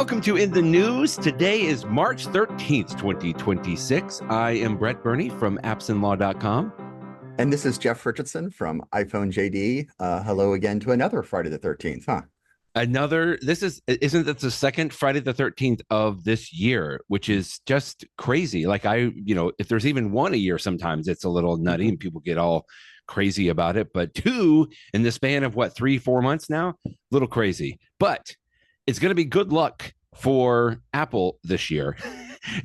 Welcome to In the News. Today is March 13th, 2026. I am Brett Burney from appsandlaw.com. And this is Jeff Richardson from iPhone JD. Hello again to another Friday the 13th, huh? Isn't that the second Friday the 13th of this year, which is just crazy. Like if there's even one a year, sometimes it's a little nutty and people get all crazy about it. But two in the span of 3-4 months now, a little crazy. But it's going to be good luck for Apple this year.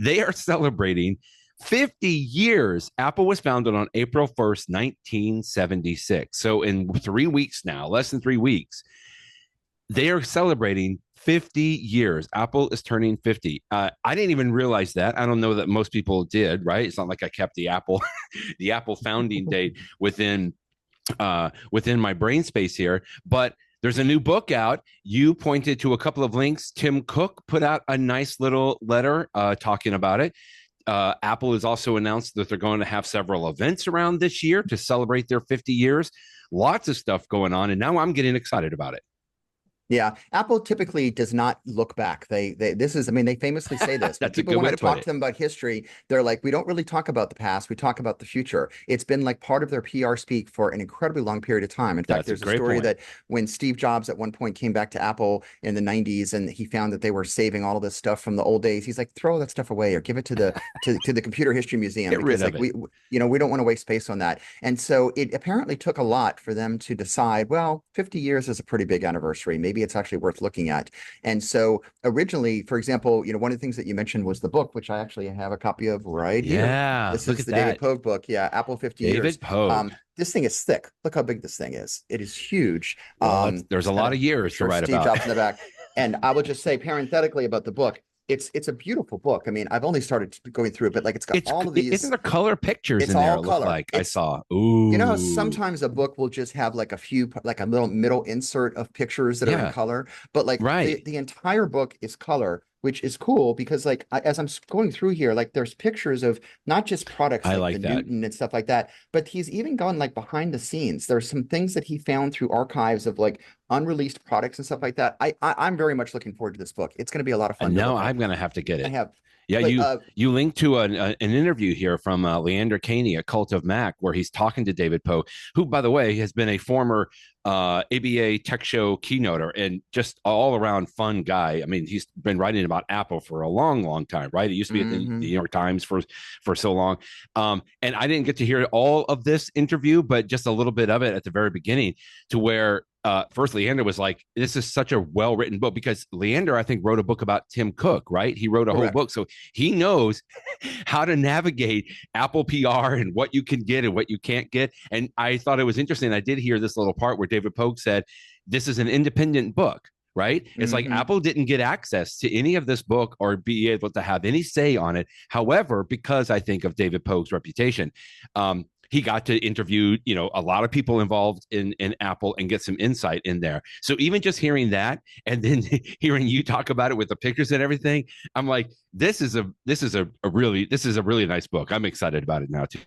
They are celebrating 50 years. Apple was founded on April 1st, 1976. So in 3 weeks now, less than 3 weeks, they are celebrating 50 years. Apple is turning 50. I didn't even realize that. I don't know that most people did, right? It's not like I kept the Apple founding date within my brain space here, but there's a new book out. You pointed to a couple of links. Tim Cook put out a nice little letter talking about it. Apple has also announced that they're going to have several events around this year to celebrate their 50 years. Lots of stuff going on, and now I'm getting excited about it. Yeah, Apple typically does not look back. They famously say this. When people want to talk to them about history, they're like, we don't really talk about the past. We talk about the future. It's been like part of their PR speak for an incredibly long period of time. In fact, there's a story that when Steve Jobs at one point came back to Apple in the 90s and he found that they were saving all of this stuff from the old days, he's like, throw that stuff away or give it to the to the Computer History Museum. Get rid of it. We don't want to waste space on that. And so it apparently took a lot for them to decide, well, 50 years is a pretty big anniversary. Maybe it's actually worth looking at. And so originally, for example, one of the things that you mentioned was the book, which I actually have a copy of right here. Yeah, this is the David Pogue book. Yeah, Apple 50 years. David Pogue. This thing is thick. Look how big this thing is. It is huge. Well, there's a lot of years to write about. Steve Jobs in the back. And I will just say parenthetically about the book, it's a beautiful book. I mean, I've only started going through it, but like it's got all of these. Isn't there color pictures in there? I saw. Ooh. You know how sometimes a book will just have like a little middle insert of pictures that are in color, but like the entire book is color, which is cool because as I'm going through here, like there's pictures of not just products like the Newton and stuff like that, but he's even gone like behind the scenes. There's some things that he found through archives of like unreleased products and stuff like that. I'm very much looking forward to this book. It's going to be a lot of fun. No, I'm going to have to get it. I have. Yeah, but, you linked to an interview here from Leander Kahney, a Cult of Mac, where he's talking to David Pogue, who, by the way, has been a former ABA Tech Show keynoter and just all around fun guy. I mean, he's been writing about Apple for a long, long time, right? It used to be at the New York Times for so long. And I didn't get to hear all of this interview, but just a little bit of it at the very beginning to where first Leander was like, this is such a well-written book because Leander, I think, wrote a book about Tim Cook, right? He wrote a whole book. So he knows how to navigate Apple PR and what you can get and what you can't get. And I thought it was interesting. I did hear this little part where David Pogue said, this is an independent book, right? It's like Apple didn't get access to any of this book or be able to have any say on it. However, because I think of David Pogue's reputation, he got to interview, a lot of people involved in Apple and get some insight in there. So even just hearing that and then hearing you talk about it with the pictures and everything, I'm like, this is a really nice book. I'm excited about it now too.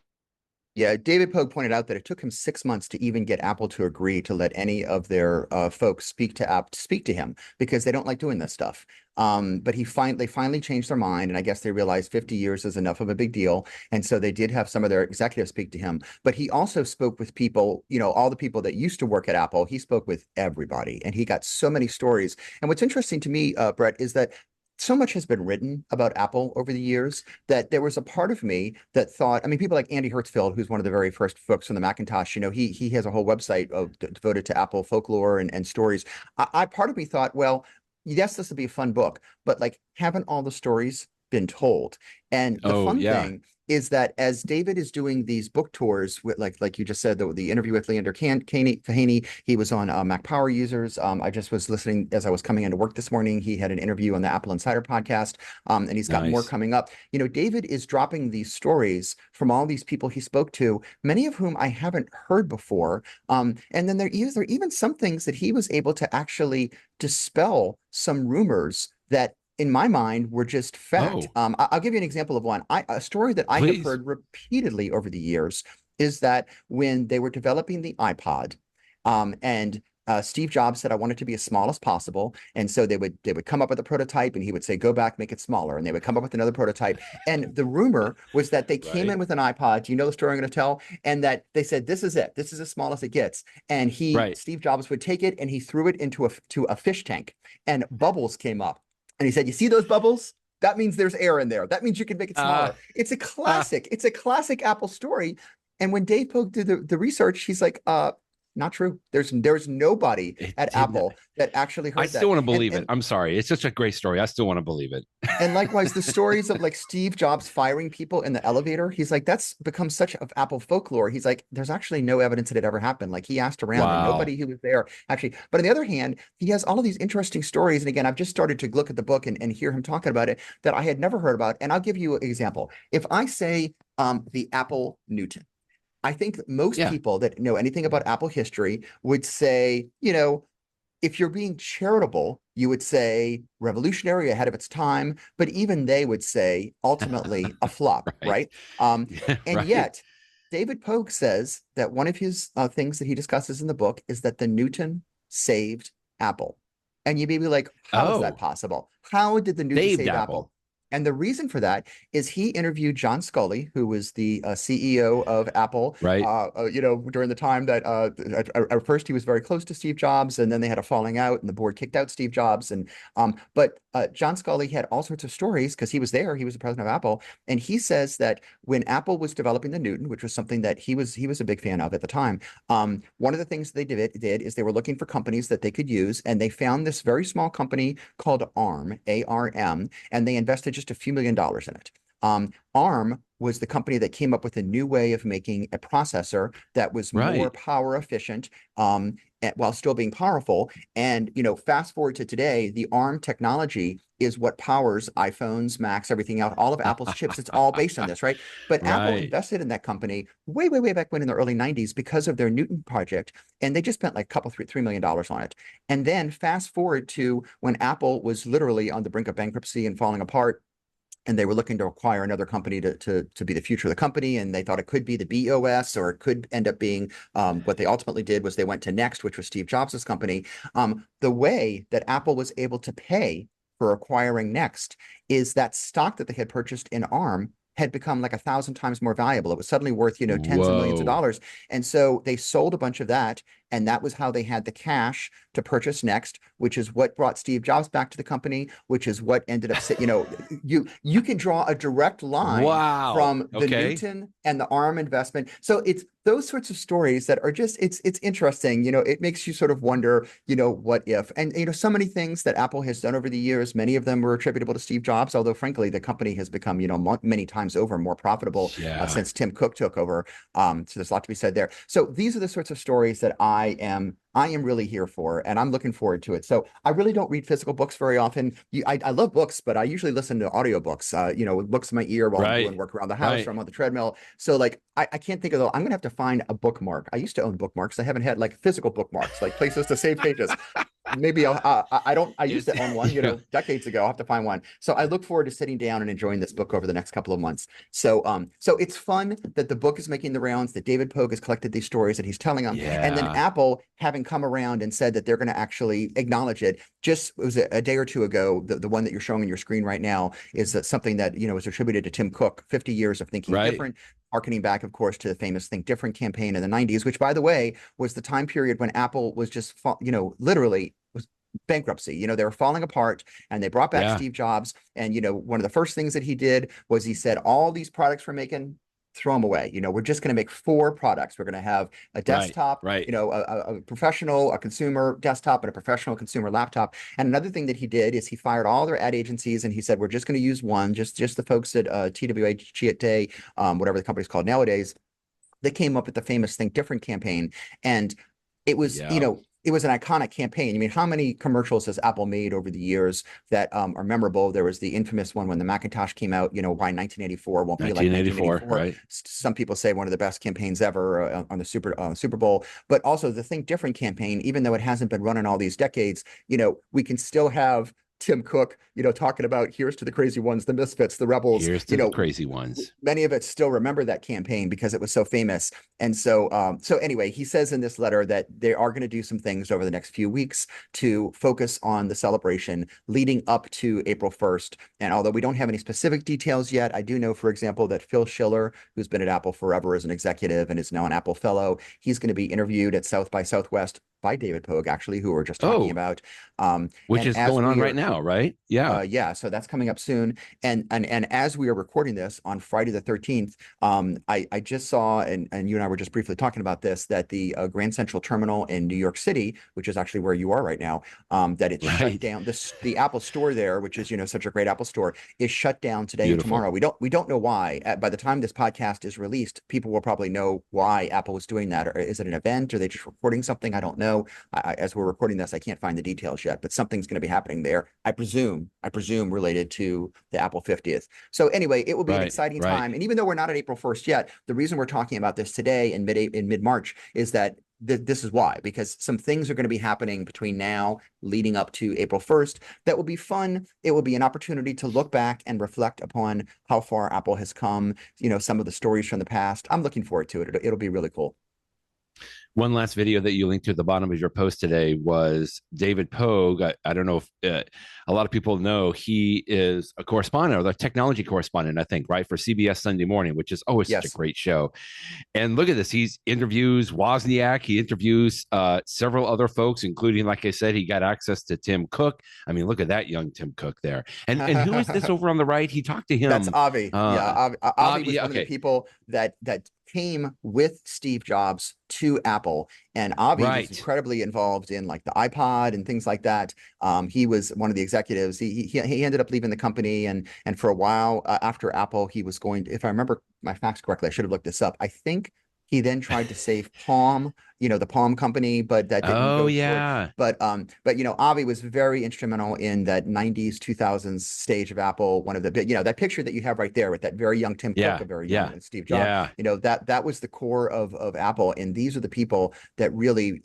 Yeah, David Pogue pointed out that it took him 6 months to even get Apple to agree to let any of their folks speak to him because they don't like doing this stuff. But they finally changed their mind, and I guess they realized 50 years is enough of a big deal, and so they did have some of their executives speak to him. But he also spoke with people, all the people that used to work at Apple. He spoke with everybody, and he got so many stories. And what's interesting to me, Brett, is that so much has been written about Apple over the years that there was a part of me that thought, people like Andy Hertzfeld, who's one of the very first folks on the Macintosh, he has a whole website devoted to Apple folklore and stories. Part of me thought, well, yes, this will be a fun book, but like, haven't all the stories been told? And the fun thing is that as David is doing these book tours with, like you just said, the interview with Leander Kahney, he was on Mac Power Users. I just was listening as I was coming into work this morning. He had an interview on the Apple Insider podcast, and he's got more coming up. David is dropping these stories from all these people he spoke to, many of whom I haven't heard before. And then there are even some things that he was able to actually dispel some rumors that in my mind, were just fact. I'll give you an example of one. A story that I have heard repeatedly over the years is that when they were developing the iPod, and Steve Jobs said, I want it to be as small as possible. And so they would come up with a prototype and he would say, go back, make it smaller. And they would come up with another prototype. And the rumor was that they came in with an iPod. Do you know the story I'm going to tell? And that they said, this is it. This is as small as it gets. And Steve Jobs would take it and he threw it into a fish tank and bubbles came up. And he said, you see those bubbles? That means there's air in there. That means you can make it smaller. It's a classic. It's a classic Apple story. And when Dave Pogue did the research, he's like, not true. There's nobody at Apple that actually heard that. I still want to believe it. I'm sorry. It's such a great story. I still want to believe it. And likewise, the stories of like Steve Jobs firing people in the elevator, he's like, that's become such of Apple folklore. He's like, there's actually no evidence that it ever happened. Like he asked around and nobody who was there actually. But on the other hand, he has all of these interesting stories. And again, I've just started to look at the book and hear him talking about it that I had never heard about. And I'll give you an example. If I say the Apple Newton, I think most people that know anything about Apple history would say, you know, if you're being charitable, you would say revolutionary, ahead of its time, but even they would say ultimately a flop, right? And yet David Pogue says that one of his things that he discusses in the book is that the Newton saved Apple. And you may be like, how is that possible? How did the Newton save Apple? And the reason for that is he interviewed John Sculley, who was the CEO of Apple, you know, during the time that at first he was very close to Steve Jobs, and then they had a falling out, and the board kicked out Steve Jobs. And but John Sculley had all sorts of stories because he was there. He was the president of Apple, and he says that when Apple was developing the Newton, which was something that he was a big fan of at the time, one of the things they did is they were looking for companies that they could use, and they found this very small company called ARM, ARM, and they invested just a few $1 million in it. ARM was the company that came up with a new way of making a processor that was more power efficient while still being powerful. And, you know, fast forward to today, the ARM technology is what powers iPhones, Macs, everything else, all of Apple's chips. It's all based on this, right? But Apple invested in that company way, way, way back when in the early 90s because of their Newton project. And they just spent like $3 million on it. And then fast forward to when Apple was literally on the brink of bankruptcy and falling apart, and they were looking to acquire another company to be the future of the company. And they thought it could be the BOS, or it could end up being what they ultimately did was they went to Next, which was Steve Jobs' company. The way that Apple was able to pay for acquiring Next is that stock that they had purchased in ARM had become like 1,000 times more valuable. It was suddenly worth, you know, tens of millions of dollars. And so they sold a bunch of that. And that was how they had the cash to purchase Next, which is what brought Steve Jobs back to the company, which is what ended up, you know, you can draw a direct line from the Newton and the ARM investment. So it's those sorts of stories that are just, it's interesting. You know, it makes you sort of wonder, you know, what if, and, you know, so many things that Apple has done over the years, many of them were attributable to Steve Jobs, although frankly, the company has become, you know, many times over more profitable since Tim Cook took over. So there's a lot to be said there. So these are the sorts of stories that I am really here for, and I'm looking forward to it. So I really don't read physical books very often. I love books, but I usually listen to audiobooks, you know, with books in my ear while I'm doing work around the house or I'm on the treadmill. So like, I can't think of I'm going to have to find a bookmark. I used to own bookmarks. I haven't had like physical bookmarks, like places to save pages. Maybe I used to own one, you know, decades ago. I'll have to find one. So I look forward to sitting down and enjoying this book over the next couple of months. So so it's fun that the book is making the rounds, that David Pogue has collected these stories that he's telling them. And then Apple having come around and said that they're going to actually acknowledge it. Just it was a day or two ago, the one that you're showing on your screen right now is that something that, you know, is attributed to Tim Cook, 50 years of thinking different, harkening back, of course, to the famous Think Different campaign in the 90s, which, by the way, was the time period when Apple was just, you know, literally was bankruptcy. You know, they were falling apart, and they brought back Steve Jobs. And, you know, one of the first things that he did was he said, all these products we're making, throw them away. You know, we're just going to make 4 products. We're going to have a desktop, you know, a professional, a consumer desktop, and a professional consumer laptop. And another thing that he did is he fired all their ad agencies, and he said, we're just going to use one, just the folks at TWA, whatever the company's called nowadays. They came up with the famous Think Different campaign. And it was, you know, it was an iconic campaign. I mean, how many commercials has Apple made over the years that are memorable? There was the infamous one when the Macintosh came out, you know, why 1984 won't be like 1984. Some people say one of the best campaigns ever on the Super Bowl. But also the Think Different campaign, even though it hasn't been running all these decades, you know, we can still have Tim Cook, talking about here's to the crazy ones, the misfits, the rebels, Here's to the crazy ones. many of us still remember that campaign because it was so famous. And so anyway, he says in this letter that they are going to do some things over the next few weeks to focus on the celebration leading up to April 1st. And although we don't have any specific details yet, I do know, for example, that Phil Schiller, who's been at Apple forever as an executive and is now an Apple fellow, he's going to be interviewed at South by Southwest by David Pogue, actually, who we're just talking about. Which is going on right now, right? Yeah. Yeah. So that's coming up soon. And as we are recording this on Friday the 13th, I just saw, and you and I were just briefly talking about this, that the Grand Central Terminal in New York City, which is actually where you are right now, that it's shut down. The Apple store there, which is, such a great Apple store, is shut down today and tomorrow. We don't know why. By the time this podcast is released, people will probably know why Apple was doing that. Or is it an event? Are they just recording something? I don't know. As we're recording this, I can't find the details yet, but something's going to be happening there. I presume related to the Apple 50th. So anyway, it will be an exciting time. And even though we're not at April 1st yet, the reason we're talking about this today in mid-March is that this is why, because some things are going to be happening between now leading up to April 1st that will be fun. It will be an opportunity to look back and reflect upon how far Apple has come, some of the stories from the past. I'm looking forward to it. It'll be really cool. One last video that you linked to at the bottom of your post today was David Pogue. I don't know if a lot of people know he is a correspondent, or the technology correspondent, I think, right, for CBS Sunday Morning, which is always such a great show. And look at this. He interviews Wozniak. He interviews several other folks, including, like I said, he got access to Tim Cook. I mean, look at that young Tim Cook there. And who is this over on the right? He talked to him. That's Avi. Avi was one of the people that came with Steve Jobs to Apple, and Avi was incredibly involved in like the iPod and things like that. He was one of the executives. He ended up leaving the company, and for a while after Apple, he was going to, if I remember my facts correctly, I should have looked this up. I think he then tried to save Palm, the Palm company, but that didn't go forward. But Avi was very instrumental in that 90s, 2000s stage of Apple. One of the big, that picture that you have right there with that very young Tim Cook, a very young Steve Jobs. That was the core of Apple, and these are the people that really,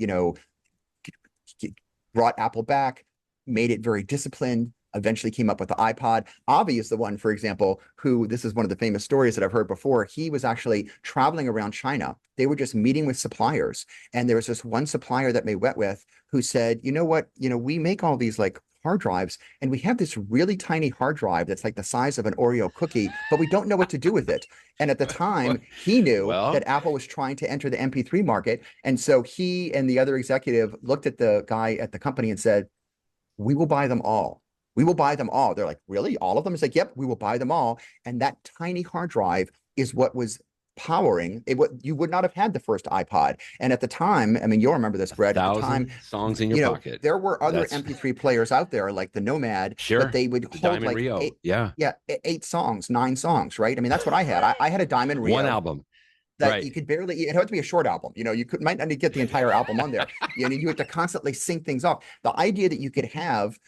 brought Apple back, made it very disciplined. Eventually came up with the iPod. Avi is the one, for example, who, this is one of the famous stories that I've heard before. He was actually traveling around China. They were just meeting with suppliers. And there was this one supplier that they met with who said, you know what, we make all these like hard drives, and we have this really tiny hard drive that's like the size of an Oreo cookie, but we don't know what to do with it. And at the time, he knew that Apple was trying to enter the MP3 market. And so he and the other executive looked at the guy at the company and said, we will buy them all. We will buy them all. They're like, really? All of them? It's like, yep, we will buy them all. And that tiny hard drive is what was powering it. What you would not have had the first iPod. And at the time, I mean, you'll remember this, Brett, at the time, songs in your pocket. There were other MP3 players out there like the Nomad, but they would hold like Rio. eight songs, 9 songs, right? I mean, that's what I had. I had a Diamond Rio. One album. That you could barely, it had to be a short album. You might not get the entire album on there. You had to constantly sync things off. The idea that you could have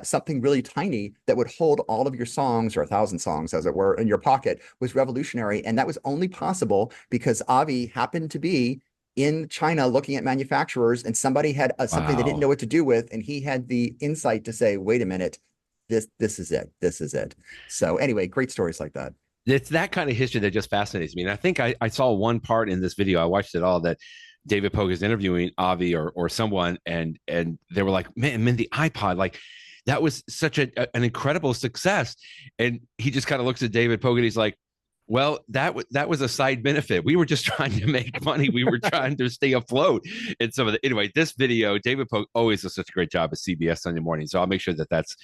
something really tiny that would hold all of your songs, or 1,000 songs, as it were, in your pocket was revolutionary. And that was only possible because Avi happened to be in China looking at manufacturers, and somebody had something they didn't know what to do with. And he had the insight to say, wait a minute, this is it. This is it. So anyway, great stories like that. It's that kind of history that just fascinates me. And I think I saw one part in this video, I watched it all, that David Pogue is interviewing Avi or someone, and they were like, man, the iPod, like that was such an incredible success. And he just kind of looks at David Pogue and he's like, well, that was a side benefit. We were just trying to make money. We were trying to stay afloat. And some of the, anyway, this video, David Pogue always does such a great job at CBS Sunday Morning. So I'll make sure that that's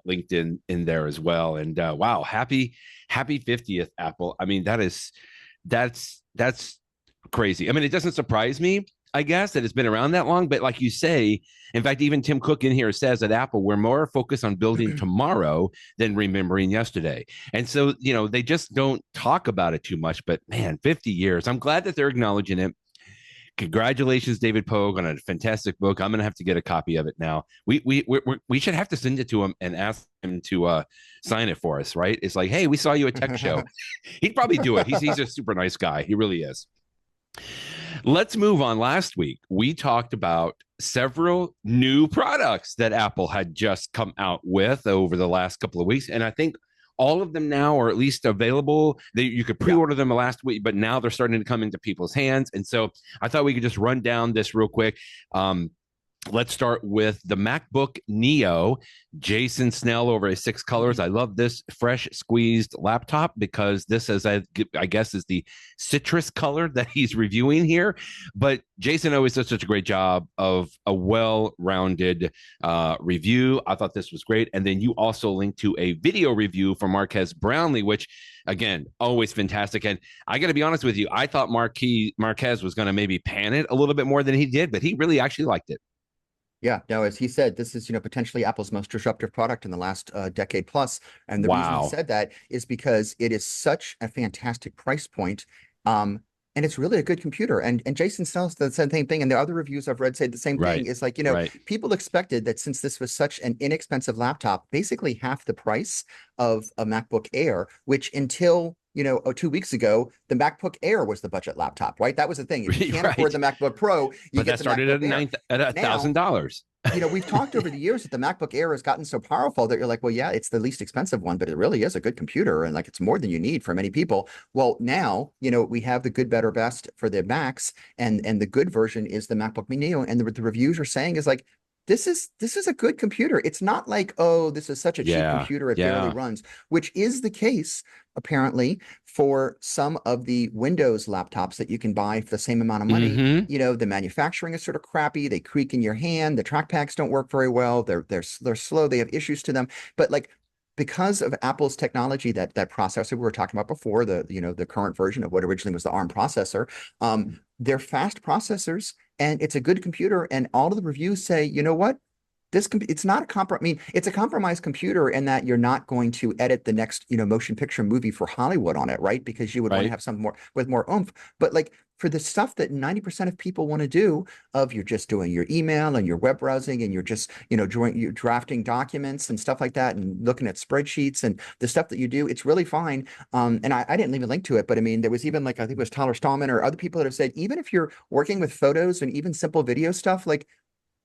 linked in there as well. And wow, happy 50th, Apple. I mean, that's crazy. I mean, it doesn't surprise me, I guess, that it's been around that long. But like you say, in fact, even Tim Cook in here says at Apple, we're more focused on building tomorrow than remembering yesterday. And so, they just don't talk about it too much. But man, 50 years. I'm glad that they're acknowledging it. Congratulations, David Pogue, on a fantastic book. I'm going to have to get a copy of it now. We should have to send it to him and ask him to sign it for us, right? It's like, hey, we saw you at Tech Show. He'd probably do it. He's a super nice guy. He really is. Let's move on. Last week, we talked about several new products that Apple had just come out with over the last couple of weeks. And I think all of them now are at least available. You could Yeah. pre-order them last week, but now they're starting to come into people's hands. And so I thought we could just run down this real quick. Let's start with the MacBook Neo, Jason Snell over a 6 colors. I love this fresh squeezed laptop because this is, I guess, is the citrus color that he's reviewing here. But Jason always does such a great job of a well-rounded review. I thought this was great. And then you also linked to a video review from Marques Brownlee, which, again, always fantastic. And I got to be honest with you, I thought Marques was going to maybe pan it a little bit more than he did, but he really actually liked it. Yeah, no, as he said, this is, potentially Apple's most disruptive product in the last decade plus. And the reason he said that is because it is such a fantastic price point. And it's really a good computer. And Jason Snell said the same thing. And the other reviews I've read say the same thing. It's like, people expected that since this was such an inexpensive laptop, basically half the price of a MacBook Air, which until 2 weeks ago, the MacBook Air was the budget laptop, right? That was the thing. If you can't afford the MacBook Pro, you get that started at $1,000. We've talked over the years that the MacBook Air has gotten so powerful that you're like, well, yeah, it's the least expensive one, but it really is a good computer. And like, it's more than you need for many people. Well, now, we have the good, better, best for the Macs, and the good version is the MacBook Neo. And the reviews are saying is like, this is a good computer. It's not like, oh, this is such a cheap computer, it barely runs, which is the case, apparently, for some of the Windows laptops that you can buy for the same amount of money. The manufacturing is sort of crappy. They creak in your hand. The trackpads don't work very well. They're slow. They have issues to them. But like, because of Apple's technology, that processor we were talking about before, the current version of what originally was the ARM processor, they're fast processors, and it's a good computer. And all of the reviews say, you know what? It's not a compromise. I mean, it's a compromised computer in that you're not going to edit the next, motion picture movie for Hollywood on it, right? Because you would want to have something more with more oomph. But like, for the stuff that 90% of people want to do, you're just doing your email and your web browsing, and you're just, you're drafting documents and stuff like that, and looking at spreadsheets and the stuff that you do, it's really fine. And I didn't leave a link to it, but I mean, there was even like, I think it was Tyler Stallman or other people that have said, even if you're working with photos and even simple video stuff, like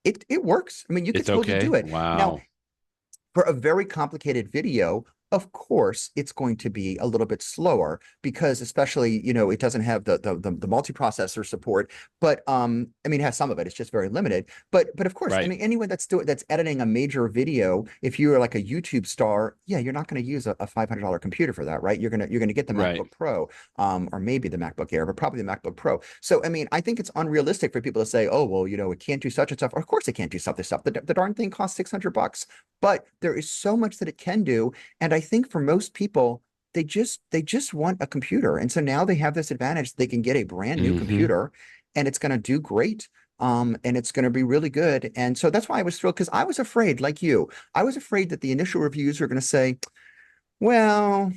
it works. I mean, you can totally do it. Wow. Now, for a very complicated video, of course, it's going to be a little bit slower because, especially, it doesn't have the multiprocessor support. But I mean, it has some of it. It's just very limited. But of course, I mean, anyone that's editing a major video, if you're like a YouTube star, yeah, you're not going to use a $500 computer for that, right? You're gonna get the MacBook Pro, or maybe the MacBook Air, but probably the MacBook Pro. So I mean, I think it's unrealistic for people to say, oh, well, it can't do such and stuff. Of course, it can't do such stuff. The darn thing costs $600, but there is so much that it can do, and I think for most people, they just want a computer. And so now they have this advantage. They can get a brand new computer, and it's going to do great. And it's going to be really good. And so that's why I was thrilled, because I was afraid, like you, I was afraid that the initial reviews were going to say, well,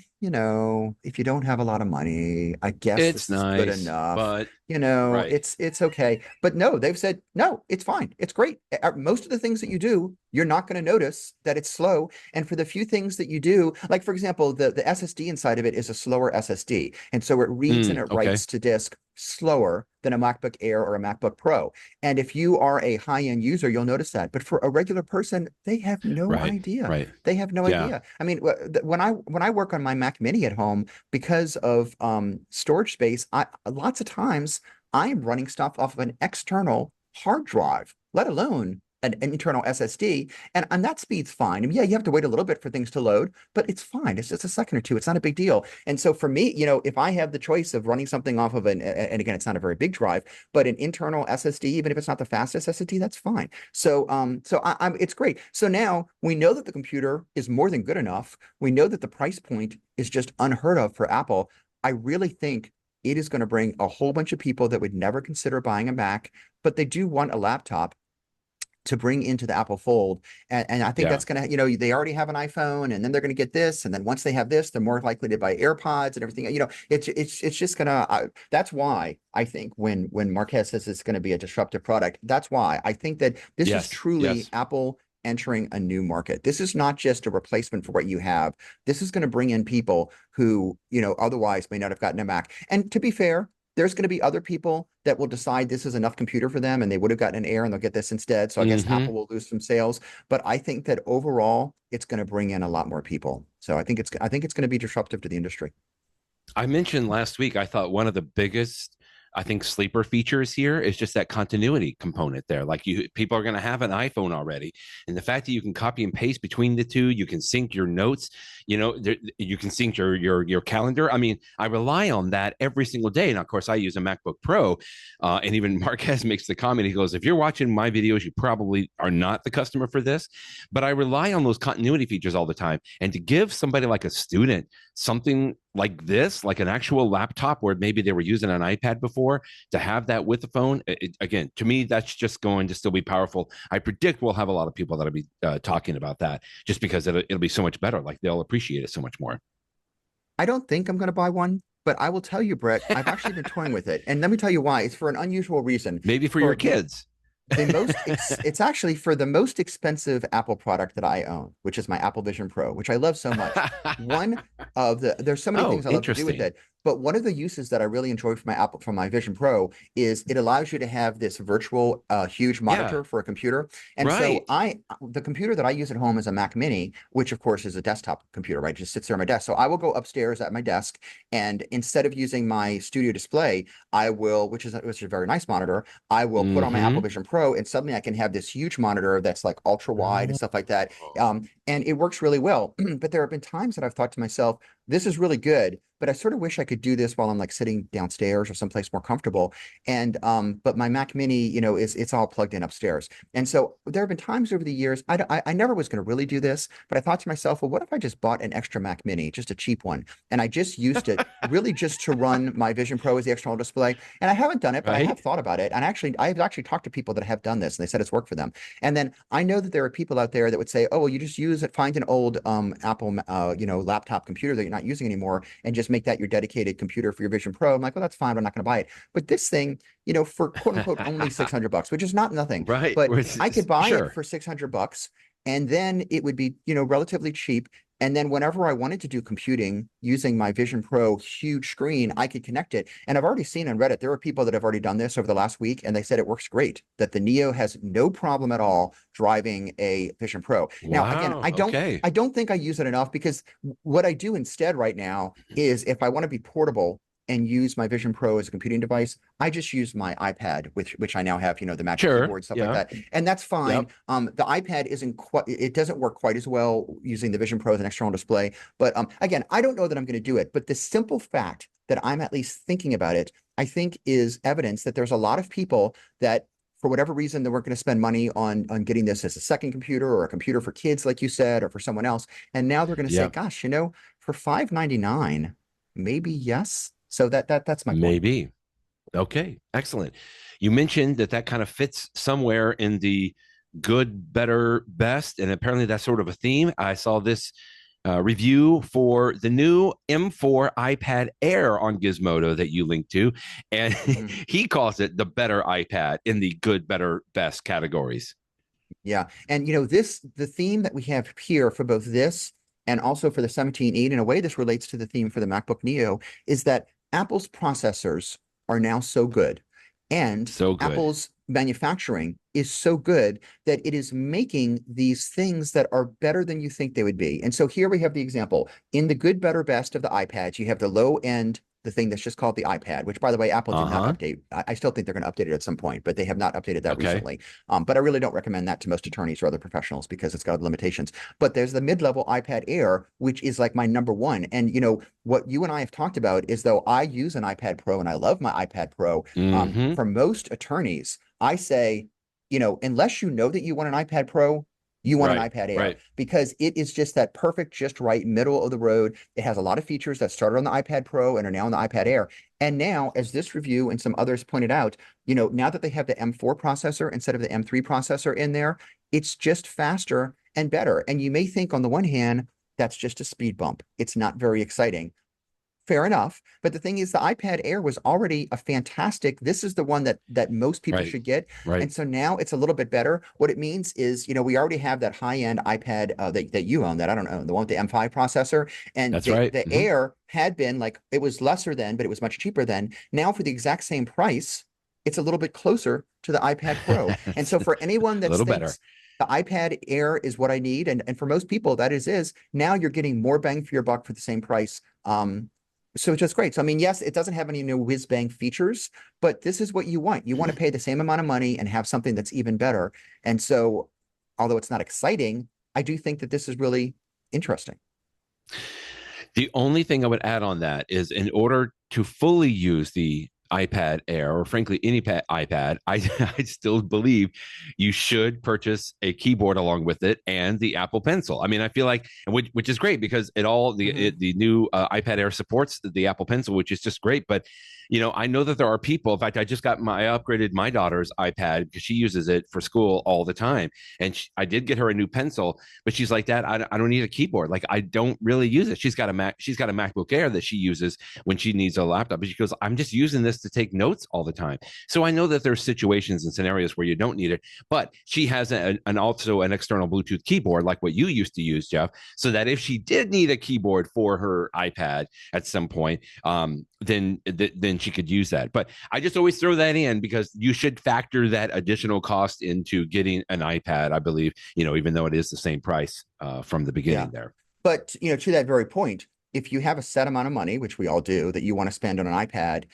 if you don't have a lot of money, I guess it's this nice, is good enough. But it's okay. But no, they've said, no, it's fine. It's great. Most of the things that you do, you're not going to notice that it's slow. And for the few things that you do, like, for example, the SSD inside of it is a slower SSD. And so it reads and it writes to disk slower than a MacBook Air or a MacBook Pro. And if you are a high-end user, you'll notice that. But for a regular person, they have no idea. They have no idea. I mean, when I work on my Mac Mini at home, because of storage space, lots of times I'm running stuff off of an external hard drive, let alone an internal SSD, and that speed's fine. I mean, yeah, you have to wait a little bit for things to load, but it's fine. It's just a second or two. It's not a big deal. And so for me, if I have the choice of running something off of and again, it's not a very big drive, but an internal SSD, even if it's not the fastest SSD, that's fine. So, it's great. So now we know that the computer is more than good enough. We know that the price point is just unheard of for Apple. I really think it is going to bring a whole bunch of people that would never consider buying a Mac, but they do want a laptop to bring into the Apple Fold. And I think that's going to, they already have an iPhone, and then they're going to get this. And then once they have this, they're more likely to buy AirPods and everything. It's just going to, that's why I think when Marques says it's going to be a disruptive product, that's why I think that this is truly Apple entering a new market. This is not just a replacement for what you have. This is going to bring in people who, otherwise may not have gotten a Mac. And to be fair, There's going to be other people that will decide this is enough computer for them and they would have gotten an Air and they'll get this instead. So I guess Apple will lose some sales, but I think that overall it's going to bring in a lot more people. So I think it's going to be disruptive to the industry. I mentioned last week, I thought one of the biggest, I think, sleeper features here is just that continuity component there. Like people are going to have an iPhone already. And the fact that you can copy and paste between the two, you can sync your notes, you can sync your calendar. I mean, I rely on that every single day. And of course, I use a MacBook Pro. And even Marques makes the comment, he goes, if you're watching my videos, you probably are not the customer for this. But I rely on those continuity features all the time. And to give somebody like a student something like this, like an actual laptop where maybe they were using an iPad before, to have that with the phone, again, to me, that's just going to still be powerful. I predict we'll have a lot of people that'll be talking about that just because it'll be so much better. Like they'll appreciate it so much more. I don't think I'm going to buy one, but I will tell you, Brett, I've actually been toying with it. And let me tell you why. It's for an unusual reason. Maybe for your kids. It's actually for the most expensive Apple product that I own, which is my Apple Vision Pro, which I love so much. There's so many things I love to do with it, but one of the uses that I really enjoy from my Vision Pro is it allows you to have this virtual huge monitor for a computer. And so the computer that I use at home is a Mac Mini, which of course is a desktop computer, right? It just sits there on my desk. So I will go upstairs at my desk, and instead of using my studio display, I will, which is a very nice monitor, I will put on my Apple Vision Pro, and suddenly I can have this huge monitor that's like ultra wide and stuff like that. And it works really well. But there have been times that I've thought to myself, this is really good, but I sort of wish I could do this while I'm like sitting downstairs or someplace more comfortable. And but my Mac Mini, it's all plugged in upstairs. And so there have been times over the years, I never was going to really do this, but I thought to myself, well, what if I just bought an extra Mac Mini, just a cheap one, and I just used it really just to run my Vision Pro as the external display. And I haven't done it, but I have thought about it. And I've actually talked to people that have done this, and they said it's worked for them. And then I know that there are people out there that would say, oh, well, you just find an old Apple, laptop computer that you're not using anymore, and just make that your dedicated computer for your Vision Pro. I'm like, well, that's fine, but I'm not going to buy it. But this thing, for quote unquote only $600, which is not nothing, right? But I could buy it for $600, and then it would be, relatively cheap. And then whenever I wanted to do computing using my Vision Pro huge screen, I could connect it. And I've already seen on Reddit, there are people that have already done this over the last week, and they said it works great, that the Neo has no problem at all driving a Vision Pro. Now, again, I don't think I use it enough, because what I do instead right now is, if I want to be portable and use my Vision Pro as a computing device, I just use my iPad, which I now have, the Magic Keyboard, stuff like that. And that's fine. The iPad it doesn't work quite as well using the Vision Pro as an external display. But again, I don't know that I'm going to do it. But the simple fact that I'm at least thinking about it, I think is evidence that there's a lot of people that, for whatever reason, they weren't going to spend money on getting this as a second computer, or a computer for kids, like you said, or for someone else. And now they're going to say, gosh, for $599, maybe yes. So that's my point. Maybe. Okay, excellent. You mentioned that kind of fits somewhere in the good, better, best, and apparently that's sort of a theme. I saw this review for the new M4 iPad Air on Gizmodo that you linked to, and he calls it the better iPad in the good, better, best categories. Yeah, and the theme that we have here for both this and also for the 17E, in a way this relates to the theme for the MacBook Neo, is that Apple's processors are now so good, and Apple's manufacturing is so good that it is making these things that are better than you think they would be. And so here we have the example. In the good, better, best of the iPads, you have the low end, the thing that's just called the iPad, which, by the way, Apple did not update. I still think they're going to update it at some point, but they have not updated that recently. But I really don't recommend that to most attorneys or other professionals, because it's got limitations. But there's the mid-level iPad Air, which is like my number one. And what you and I have talked about is, though I use an iPad Pro and I love my iPad Pro, for most attorneys, I say, unless you know that you want an iPad Pro, you want an iPad Air, because it is just that perfect, just right, middle of the road. It has a lot of features that started on the iPad Pro and are now on the iPad Air. And now, as this review and some others pointed out, now that they have the M4 processor instead of the M3 processor in there, it's just faster and better. And you may think, on the one hand, that's just a speed bump. It's not very exciting. fair enough. But the thing is, the iPad Air was already a fantastic. This is the one that most people Right. should get. Right. And so now it's a little bit better. What it means is, we already have that high-end iPad that you own, that I don't know, the one with the M5 processor. And That's the, right. the Air had been like, it was lesser then, but it was much cheaper then. Now for the exact same price, it's a little bit closer to the iPad Pro. And so for anyone A that little better. thinks the iPad Air is what I need, and for most people that is now you're getting more bang for your buck for the same price. So it's just great. So I mean, yes, it doesn't have any new whiz bang features, but this is what you want. You want to pay the same amount of money and have something that's even better. And so, although it's not exciting, I do think that this is really interesting. The only thing I would add on that is in order to fully use the iPad Air, or frankly, any iPad, I still believe you should purchase a keyboard along with it and the Apple Pencil. I mean, I feel like, which is great because the new iPad Air supports the Apple Pencil, which is just great. But I know that there are people. In fact, I upgraded my daughter's iPad because she uses it for school all the time, and I did get her a new pencil, but she's like, Dad, I don't need a keyboard. Like, I don't really use it. She's got a MacBook Air that she uses when she needs a laptop, but she goes, I'm just using this to take notes all the time. So I know that there's situations and scenarios where you don't need it, but she has also an external Bluetooth keyboard like what you used to use, Jeff, so that if she did need a keyboard for her iPad at some point, then she could use that. But I just always throw that in because you should factor that additional cost into getting an iPad, I believe, even though it is the same price from the beginning there. But, to that very point, if you have a set amount of money, which we all do, that you want to spend on an iPad,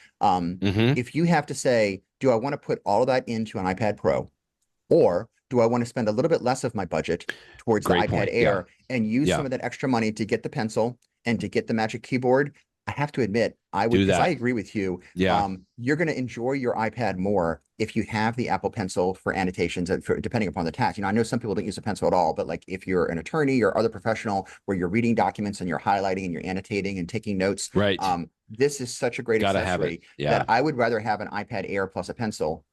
if you have to say, do I want to put all of that into an iPad Pro, or do I want to spend a little bit less of my budget towards the iPad Air and use some of that extra money to get the pencil and to get the Magic Keyboard? I have to admit, I would, because I agree with you. You're going to enjoy your iPad more if you have the Apple Pencil for annotations, and depending upon the task. I know some people don't use a pencil at all, but like if you're an attorney or other professional where you're reading documents and you're highlighting and you're annotating and taking notes, right? This is such a great accessory that I would rather have an iPad Air plus a pencil,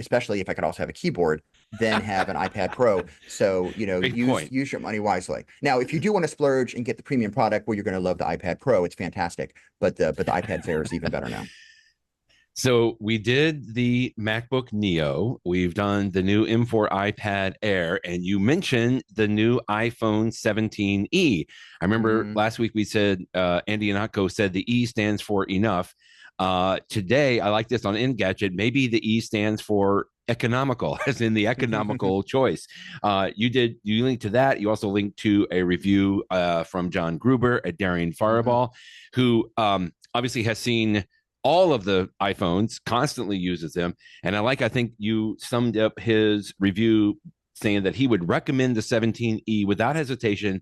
especially if I could also have a keyboard, than have an iPad Pro. So, use your money wisely. Now, if you do want to splurge and get the premium product, well, you're going to love the iPad Pro. It's fantastic. But the iPad Air is even better now. So we did the MacBook Neo. We've done the new M4 iPad Air, and you mentioned the new iPhone 17e. I remember last week we said, Andy Ihnatko said the E stands for enough. Today, I like this on Engadget. Maybe the E stands for economical, as in the economical choice. You linked to that. You also linked to a review from John Gruber at Daring Fireball, who obviously has seen all of the iPhones, constantly uses them. And I think you summed up his review saying that he would recommend the 17E without hesitation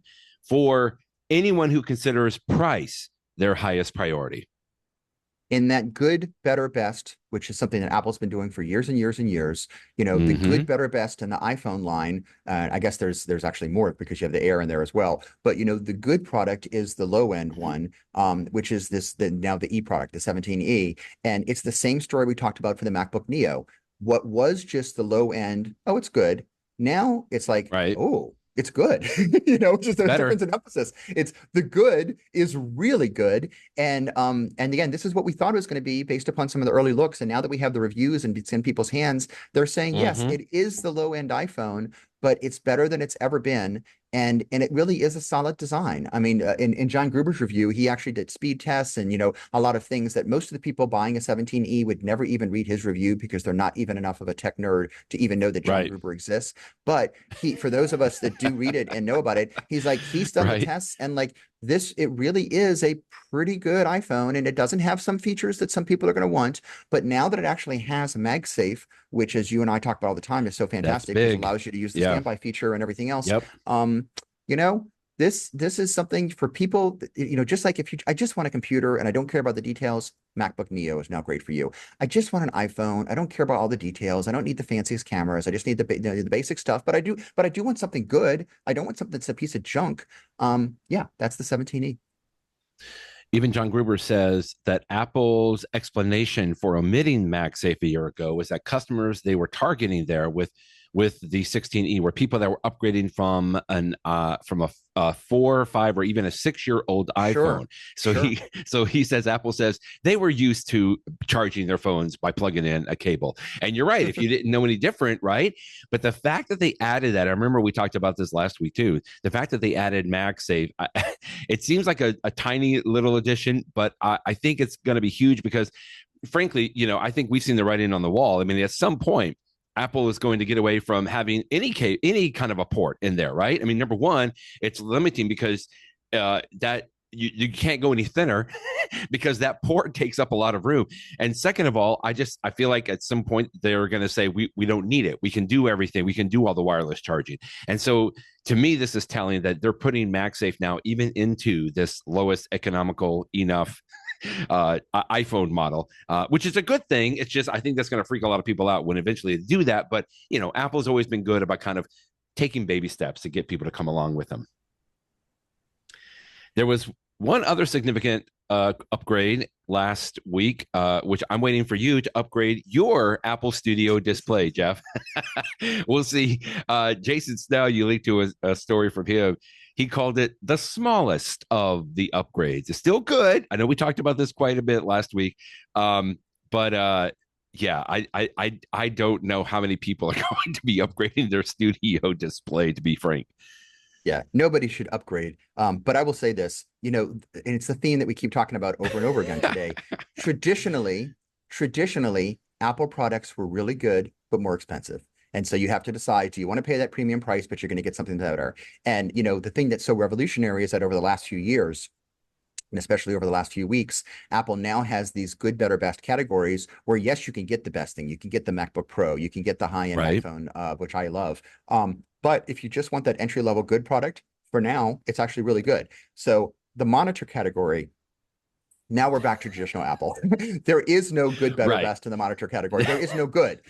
for anyone who considers price their highest priority. In that good, better, best, which is something that Apple's been doing for years and years and years, the good, better, best in the iPhone line, I guess there's actually more because you have the Air in there as well. But, the good product is the low end one, which is now the E product, the 17E. And it's the same story we talked about for the MacBook Neo. What was just the low end, oh, it's good. Now it's like, oh, it's good. Just a difference in emphasis. It's the good is really good. And again, this is what we thought it was going to be based upon some of the early looks. And now that we have the reviews and it's in people's hands, they're saying, yes, it is the low end iPhone, but it's better than it's ever been. And it really is a solid design. I mean, in John Gruber's review, he actually did speed tests and, a lot of things that most of the people buying a 17E would never even read his review because they're not even enough of a tech nerd to even know that John Gruber exists. But for those of us that do read it and know about it, he's done the tests and it really is a pretty good iPhone, and it doesn't have some features that some people are going to want. But now that it actually has MagSafe, which, as you and I talk about all the time, is so fantastic, it allows you to use the standby feature and everything else. This is something for people, just like I just want a computer and I don't care about the details, MacBook Neo is now great for you. I just want an iPhone. I don't care about all the details. I don't need the fanciest cameras. I just need the basic stuff, but I do want something good. I don't want something that's a piece of junk. That's the 17E. Even John Gruber says that Apple's explanation for omitting MagSafe a year ago was that customers they were targeting there with with the 16E were people that were upgrading from a 4 or 5 or even a 6-year-old Sure, iPhone. So sure. he says Apple says they were used to charging their phones by plugging in a cable. And you're right, if you didn't know any different, right? But the fact that they added that, I remember we talked about this last week too. The fact that they added MagSafe, it seems like a tiny little addition, but I think it's going to be huge because, frankly, I think we've seen the writing on the wall. I mean, at some point, Apple is going to get away from having any kind of a port in there, right? I mean, number one, it's limiting because that you can't go any thinner because that port takes up a lot of room. And second of all, I feel like at some point they're going to say we don't need it. We can do everything. We can do all the wireless charging. And so to me, this is telling that they're putting MagSafe now even into this lowest economical enough iPhone model, which is a good thing. It's just I think that's going to freak a lot of people out when eventually they do that. But Apple's always been good about kind of taking baby steps to get people to come along with them. There was one other significant upgrade last week, which I'm waiting for you to upgrade your Apple Studio display, Jeff. We'll see. Jason Snell, you leaked to a story from him. He called it the smallest of the upgrades. It's still good. I know we talked about this quite a bit last week, but yeah, I don't know how many people are going to be upgrading their studio display, to be frank. Yeah, nobody should upgrade. But I will say this, and it's the theme that we keep talking about over and over again today. Traditionally, Apple products were really good, but more expensive. And so you have to decide, do you want to pay that premium price, but you're going to get something better? And, the thing that's so revolutionary is that over the last few years, and especially over the last few weeks, Apple now has these good, better, best categories where, yes, you can get the best thing. You can get the MacBook Pro. You can get the high-end iPhone, which I love. But if you just want that entry-level good product, for now, it's actually really good. So the monitor category, now we're back to traditional Apple. There is no good, better, best in the monitor category. There is no good.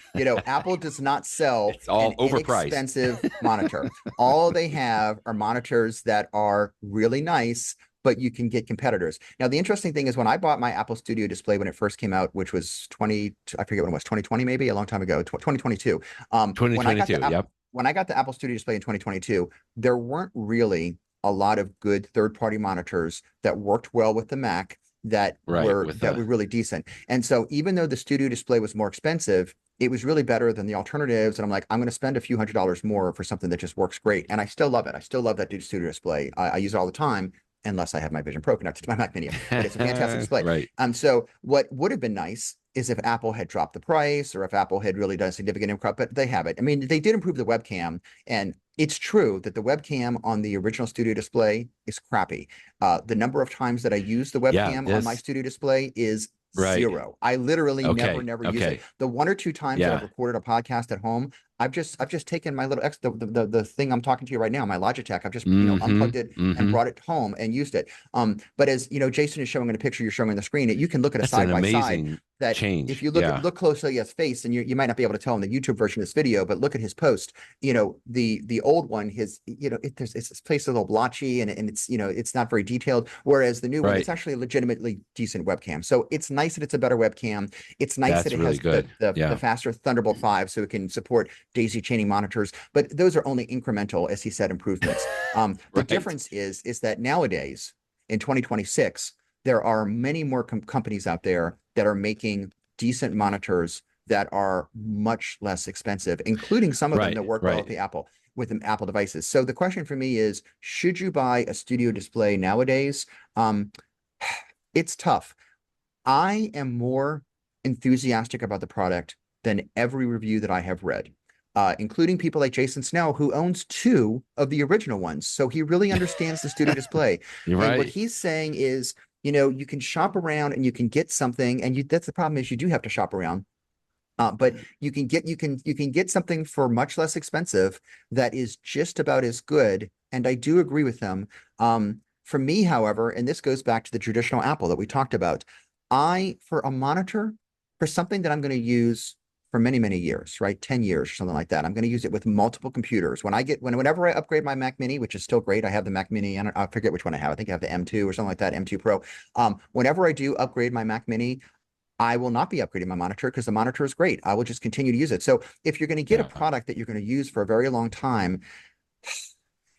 Apple does not sell an inexpensive monitor. All they have are monitors that are really nice, but you can get competitors. Now, the interesting thing is when I bought my Apple Studio display when it first came out, which was I forget when it was, 2020 maybe, a long time ago, 2022. 2022, when I got the Apple Studio display in 2022, there weren't really a lot of good third-party monitors that worked well with the Mac that were really decent. And so even though the Studio display was more expensive, it was really better than the alternatives. And I'm like, I'm going to spend a few $100s more for something that just works great. And I still love it. I still love that Studio display. I use it all the time, unless I have my Vision Pro connected to my Mac Mini. But it's a fantastic display. Right. So what would have been nice is if Apple had dropped the price, or if Apple had really done a significant improvement, but they haven't. I mean, they did improve the webcam, and it's true that the webcam on the original Studio display is crappy. The number of times that I use the webcam on my Studio display is zero. I literally never use it. The one or two times that I've recorded a podcast at home, I've just taken my little the thing I'm talking to you right now, my Logitech. I've just unplugged it and brought it home and used it. But as Jason is showing in a picture you're showing on the screen, you can look at a side by side. That change. If you look closely at his face, and you might not be able to tell in the YouTube version of this video, but look at his post. The old one, it's placed a little blotchy, and it's it's not very detailed. Whereas the new one, it's actually a legitimately decent webcam. So it's nice that it's a better webcam. It's nice that it has the faster Thunderbolt 5, so it can support daisy chaining monitors. But those are only incremental, as he said, improvements. The difference is that nowadays in 2026. There are many more companies out there that are making decent monitors that are much less expensive, including some of them that work well with the Apple devices. So the question for me is, should you buy a Studio display nowadays? It's tough. I am more enthusiastic about the product than every review that I have read, including people like Jason Snell, who owns 2 of the original ones. So he really understands the Studio display. And what he's saying is, you can shop around and you can get something, and that's the problem is you do have to shop around. But you can get something for much less expensive that is just about as good. And I do agree with them. For me, however, and this goes back to the traditional Apple that we talked about, for a monitor, for something that I'm going to use for many, many years, right? 10 years or something like that. I'm going to use it with multiple computers. Whenever I upgrade my Mac Mini, which is still great, I have the Mac Mini, and I forget which one I have. I think I have the M2 or something like that, M2 Pro. Whenever I do upgrade my Mac Mini, I will not be upgrading my monitor because the monitor is great. I will just continue to use it. So if you're going to get a Yeah. product that you're going to use for a very long time,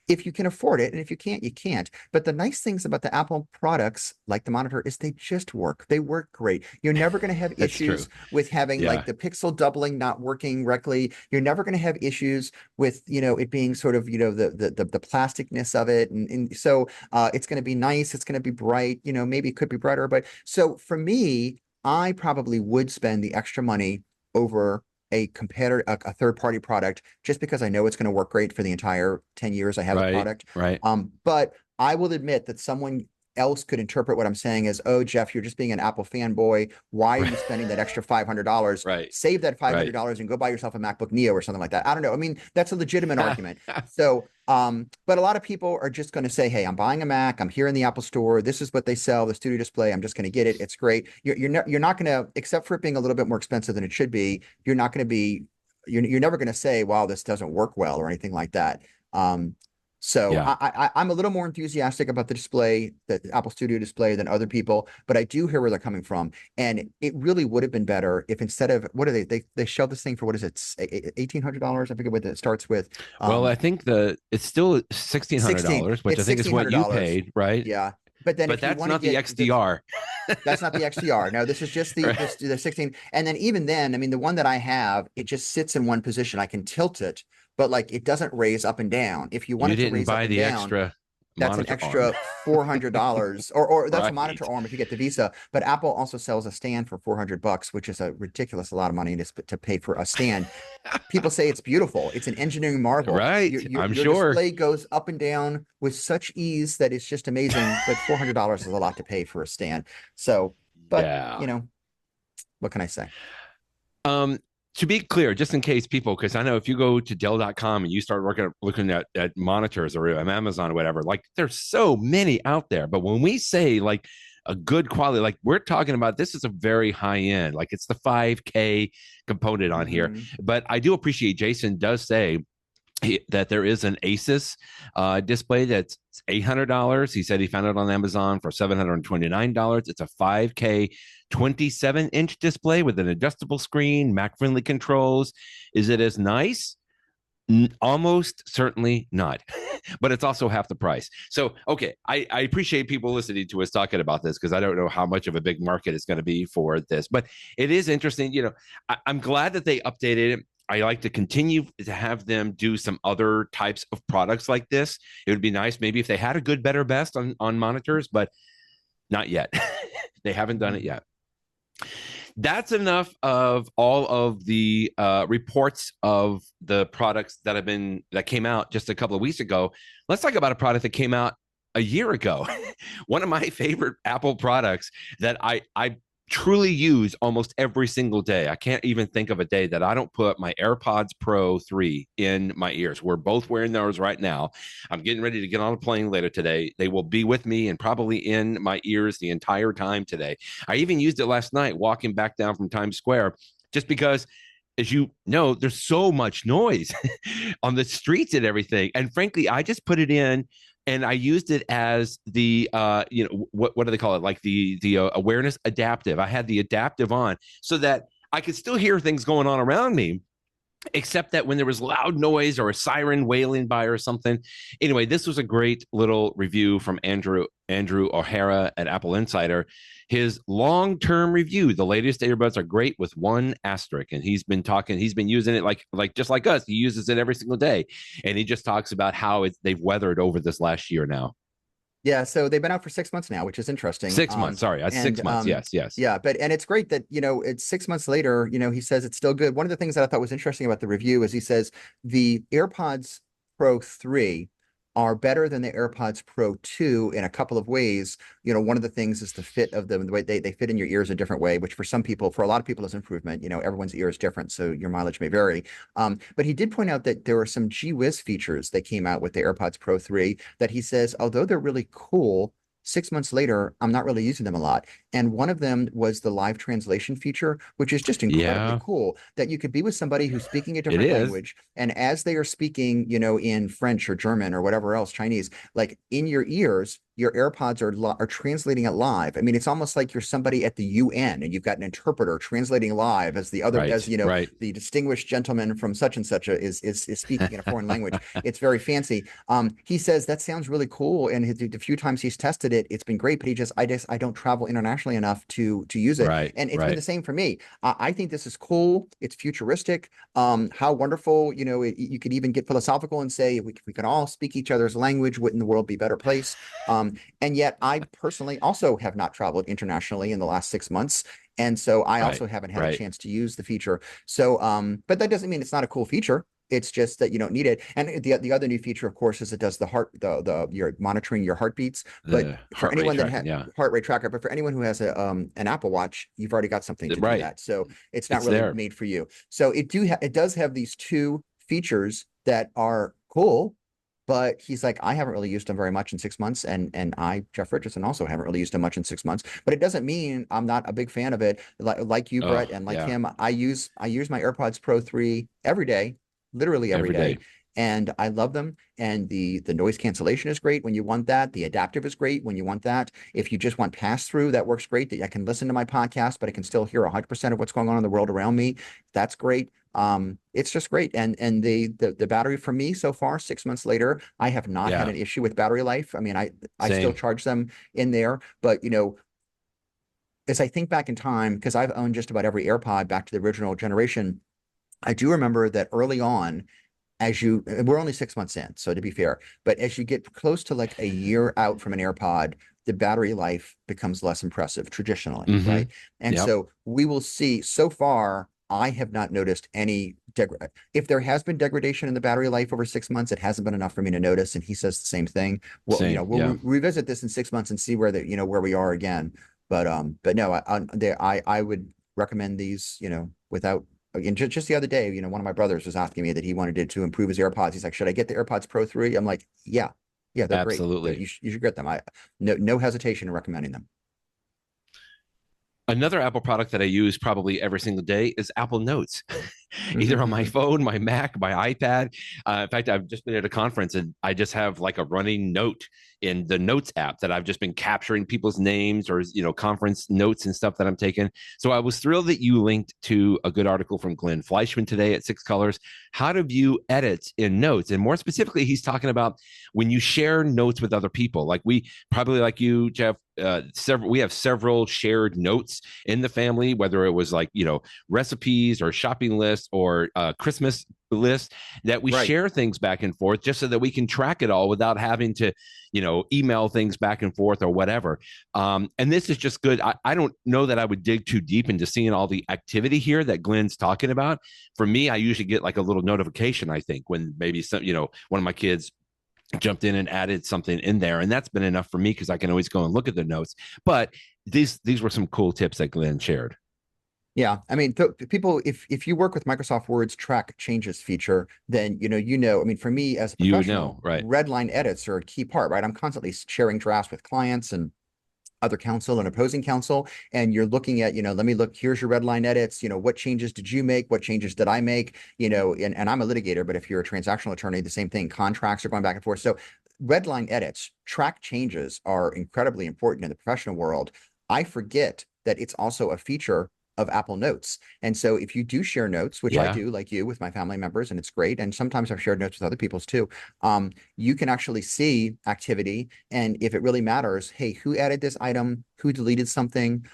if you can afford it, and if you can't, you can't. But the nice things about the Apple products, like the monitor, is they just work. They work great. You're never going to have That's true. issues with having Yeah. like the pixel doubling not working correctly. You're never going to have issues with, it being sort of, the plasticness of it. And so it's going to be nice. It's going to be bright. Maybe it could be brighter. But so for me, I probably would spend the extra money over a competitor, a third party product, just because I know it's going to work great for the entire 10 years I have the Right. product. Right. But I will admit that someone else could interpret what I'm saying as, oh, Jeff, you're just being an Apple fanboy. Why are you spending that extra $500? Right. Save that Right. $500 and go buy yourself a MacBook Neo or something like that. I don't know. I mean, that's a legitimate argument. So, but a lot of people are just going to say, hey, I'm buying a Mac. I'm here in the Apple store. This is what they sell, the Studio Display. I'm just going to get it. It's great. You're not going to, except for it being a little bit more expensive than it should be, you're not going to be, you're never going to say, wow, this doesn't work well or anything like that. So Yeah. I'm a little more enthusiastic about the display, the Apple Studio Display, than other people, but I do hear where they're coming from. And it really would have been better if, instead of, what are they shelled this thing for, what is it, $1,800? I forget what it starts with. Well, I think it's still $1,600, which I It's think is what you $1,600. paid, right? Yeah. But then But if you that's want to not the get XDR. that's not the XDR. No, this is just Right. the 16. And then even then, I mean, the one that I have, it just sits in one position. I can tilt it, but like it doesn't raise up and down. If you want You it to didn't raise up buy and the down, extra that's an monitor arm. extra $400, or that's a monitor Right. arm if you get the Visa. But Apple also sells a stand for $400, which is a ridiculous lot of money to pay for a stand. People say it's beautiful. It's an engineering marvel. Right. Your I'm your sure. display goes up and down with such ease that it's just amazing. But $400 is a lot to pay for a stand. So, but Yeah. what can I say? Um, to be clear, just in case people, because I know if you go to Dell.com and you start looking at monitors or Amazon or whatever, like there's so many out there. But when we say like a good quality, like we're talking about, this is a very high end, like it's the 5K component on here. Mhm. But I do appreciate Jason does say that there is an Asus display that's $800. He said he found it on Amazon for $729. It's a 5K 27-inch display with an adjustable screen, Mac-friendly controls. Is it as nice? Almost certainly not, but it's also half the price. So, okay, I appreciate people listening to us talking about this because I don't know how much of a big market it's going to be for this, but it is interesting. I'm glad that they updated it. I like to continue to have them do some other types of products like this. It would be nice maybe if they had a good, better, best on monitors, but not yet. They haven't done it yet. That's enough of all of the reports of the products that came out just a couple of weeks ago. Let's talk about a product that came out a year ago. One of my favorite Apple products that I truly use almost every single day. I can't even think of a day that I don't put my AirPods Pro 3 in my ears. We're both wearing those right now. I'm getting ready to get on a plane later today. They will be with me and probably in my ears the entire time today. I even used it last night walking back down from Times Square just because, as you know, there's so much noise on the streets and everything. And frankly, I just put it in and I used it as the what do they call it? Like the awareness adaptive. I had the adaptive on so that I could still hear things going on around me, except that when there was loud noise or a siren wailing by or something. Anyway, this was a great little review from Andrew O'Hara at Apple Insider. His long-term review: the latest earbuds are great with one asterisk. And he's been using it like just like us. He uses it every single day. And he just talks about how they've weathered over this last year now. Yeah, so they've been out for 6 months now, which is interesting. 6 months, sorry. 6 months. Yes. Yeah, and it's great that, it's 6 months later, he says it's still good. One of the things that I thought was interesting about the review is he says the AirPods Pro 3 are better than the AirPods Pro 2 in a couple of ways. One of the things is the fit of them, the way they fit in your ears a different way, which for a lot of people is improvement. Everyone's ear is different, so your mileage may vary. But he did point out that there were some gee whiz features that came out with the AirPods Pro 3 that he says, although they're really cool, 6 months later, I'm not really using them a lot. And one of them was the live translation feature, which is just incredibly Yeah, cool, that you could be with somebody who's speaking a it different is. language. And as they are speaking, in French or German or whatever else, Chinese, like in your ears, your AirPods are translating it live. I mean, it's almost like you're somebody at the UN and you've got an interpreter translating live as the other, as the distinguished gentleman from such and such is speaking in a foreign language. It's very fancy. He says that sounds really cool, and the few times he's tested it, it's been great. But I don't travel internationally enough to use it, and it's been the same for me. I think this is cool. It's futuristic. How wonderful, you could even get philosophical and say, if we could all speak each other's language, wouldn't the world be a better place? And yet I personally also have not traveled internationally in the last 6 months. And so I also haven't had a chance to use the feature. So, but that doesn't mean it's not a cool feature. It's just that you don't need it. And the other new feature, of course, is it does you're monitoring your heartbeats. But for anyone that has heart rate tracker, but for anyone who has an Apple Watch, you've already got something to do that. So it's not really made for you. So it does have these two features that are cool. But he's like, I haven't really used them very much in 6 months. And Jeff Richardson, also haven't really used them much in 6 months. But it doesn't mean I'm not a big fan of it. Like you, Brett, and like him, I use my AirPods Pro 3 every day, literally every day. And I love them. And the noise cancellation is great when you want that. The adaptive is great when you want that. If you just want pass-through, that works great. That I can listen to my podcast, but I can still hear 100% of what's going on in the world around me. That's great. It's just great. And the battery for me so far, 6 months later, I have not had an issue with battery life. I mean, I still charge them in there, but as I think back in time, because I've owned just about every AirPod back to the original generation, I do remember that early on, we're only 6 months in, so to be fair, but as you get close to like a year out from an AirPod, the battery life becomes less impressive traditionally, right? And so we will see. So far, I have not noticed any if there has been degradation in the battery life over 6 months, it hasn't been enough for me to notice. And he says the same thing. Well, we'll revisit this in 6 months and see where where we are again. But no, I would recommend these, without. Again, just the other day, one of my brothers was asking me that he wanted to improve his AirPods. He's like, should I get the AirPods Pro 3? I'm like, yeah, they're absolutely great. You should get them. No hesitation in recommending them. Another Apple product that I use probably every single day is Apple Notes, either on my phone, my Mac, my iPad. In fact, I've just been at a conference and I just have like a running note in the Notes app that I've just been capturing people's names or, conference notes and stuff that I'm taking. So I was thrilled that you linked to a good article from Glenn Fleischman today at 6 Colors, how to view edits in Notes. And more specifically, he's talking about when you share notes with other people, like we probably, like you, Jeff, we have several shared notes in the family, whether it was like, recipes or shopping lists or Christmas lists that we share things back and forth just so that we can track it all without having to, email things back and forth or whatever. And this is just good. I don't know that I would dig too deep into seeing all the activity here that Glenn's talking about. For me, I usually get like a little notification, I think, when maybe one of my kids jumped in and added something in there, and that's been enough for me because I can always go and look at the notes. But these were some cool tips that Glenn shared. Yeah, I mean, people, if you work with Microsoft Word's track changes feature, then I mean, for me as a professional, red line edits are a key part, right? I'm constantly sharing drafts with clients and other counsel and opposing counsel, and you're looking at, let me look, here's your red line edits, what changes did you make? What changes did I make? And I'm a litigator, but if you're a transactional attorney, the same thing, contracts are going back and forth. So red line edits, track changes are incredibly important in the professional world. I forget that it's also a feature of Apple Notes. And so if you do share notes, which I do, like you, with my family members, and it's great, and sometimes I've shared notes with other people's too, you can actually see activity. And if it really matters, hey, who added this item? Who deleted something?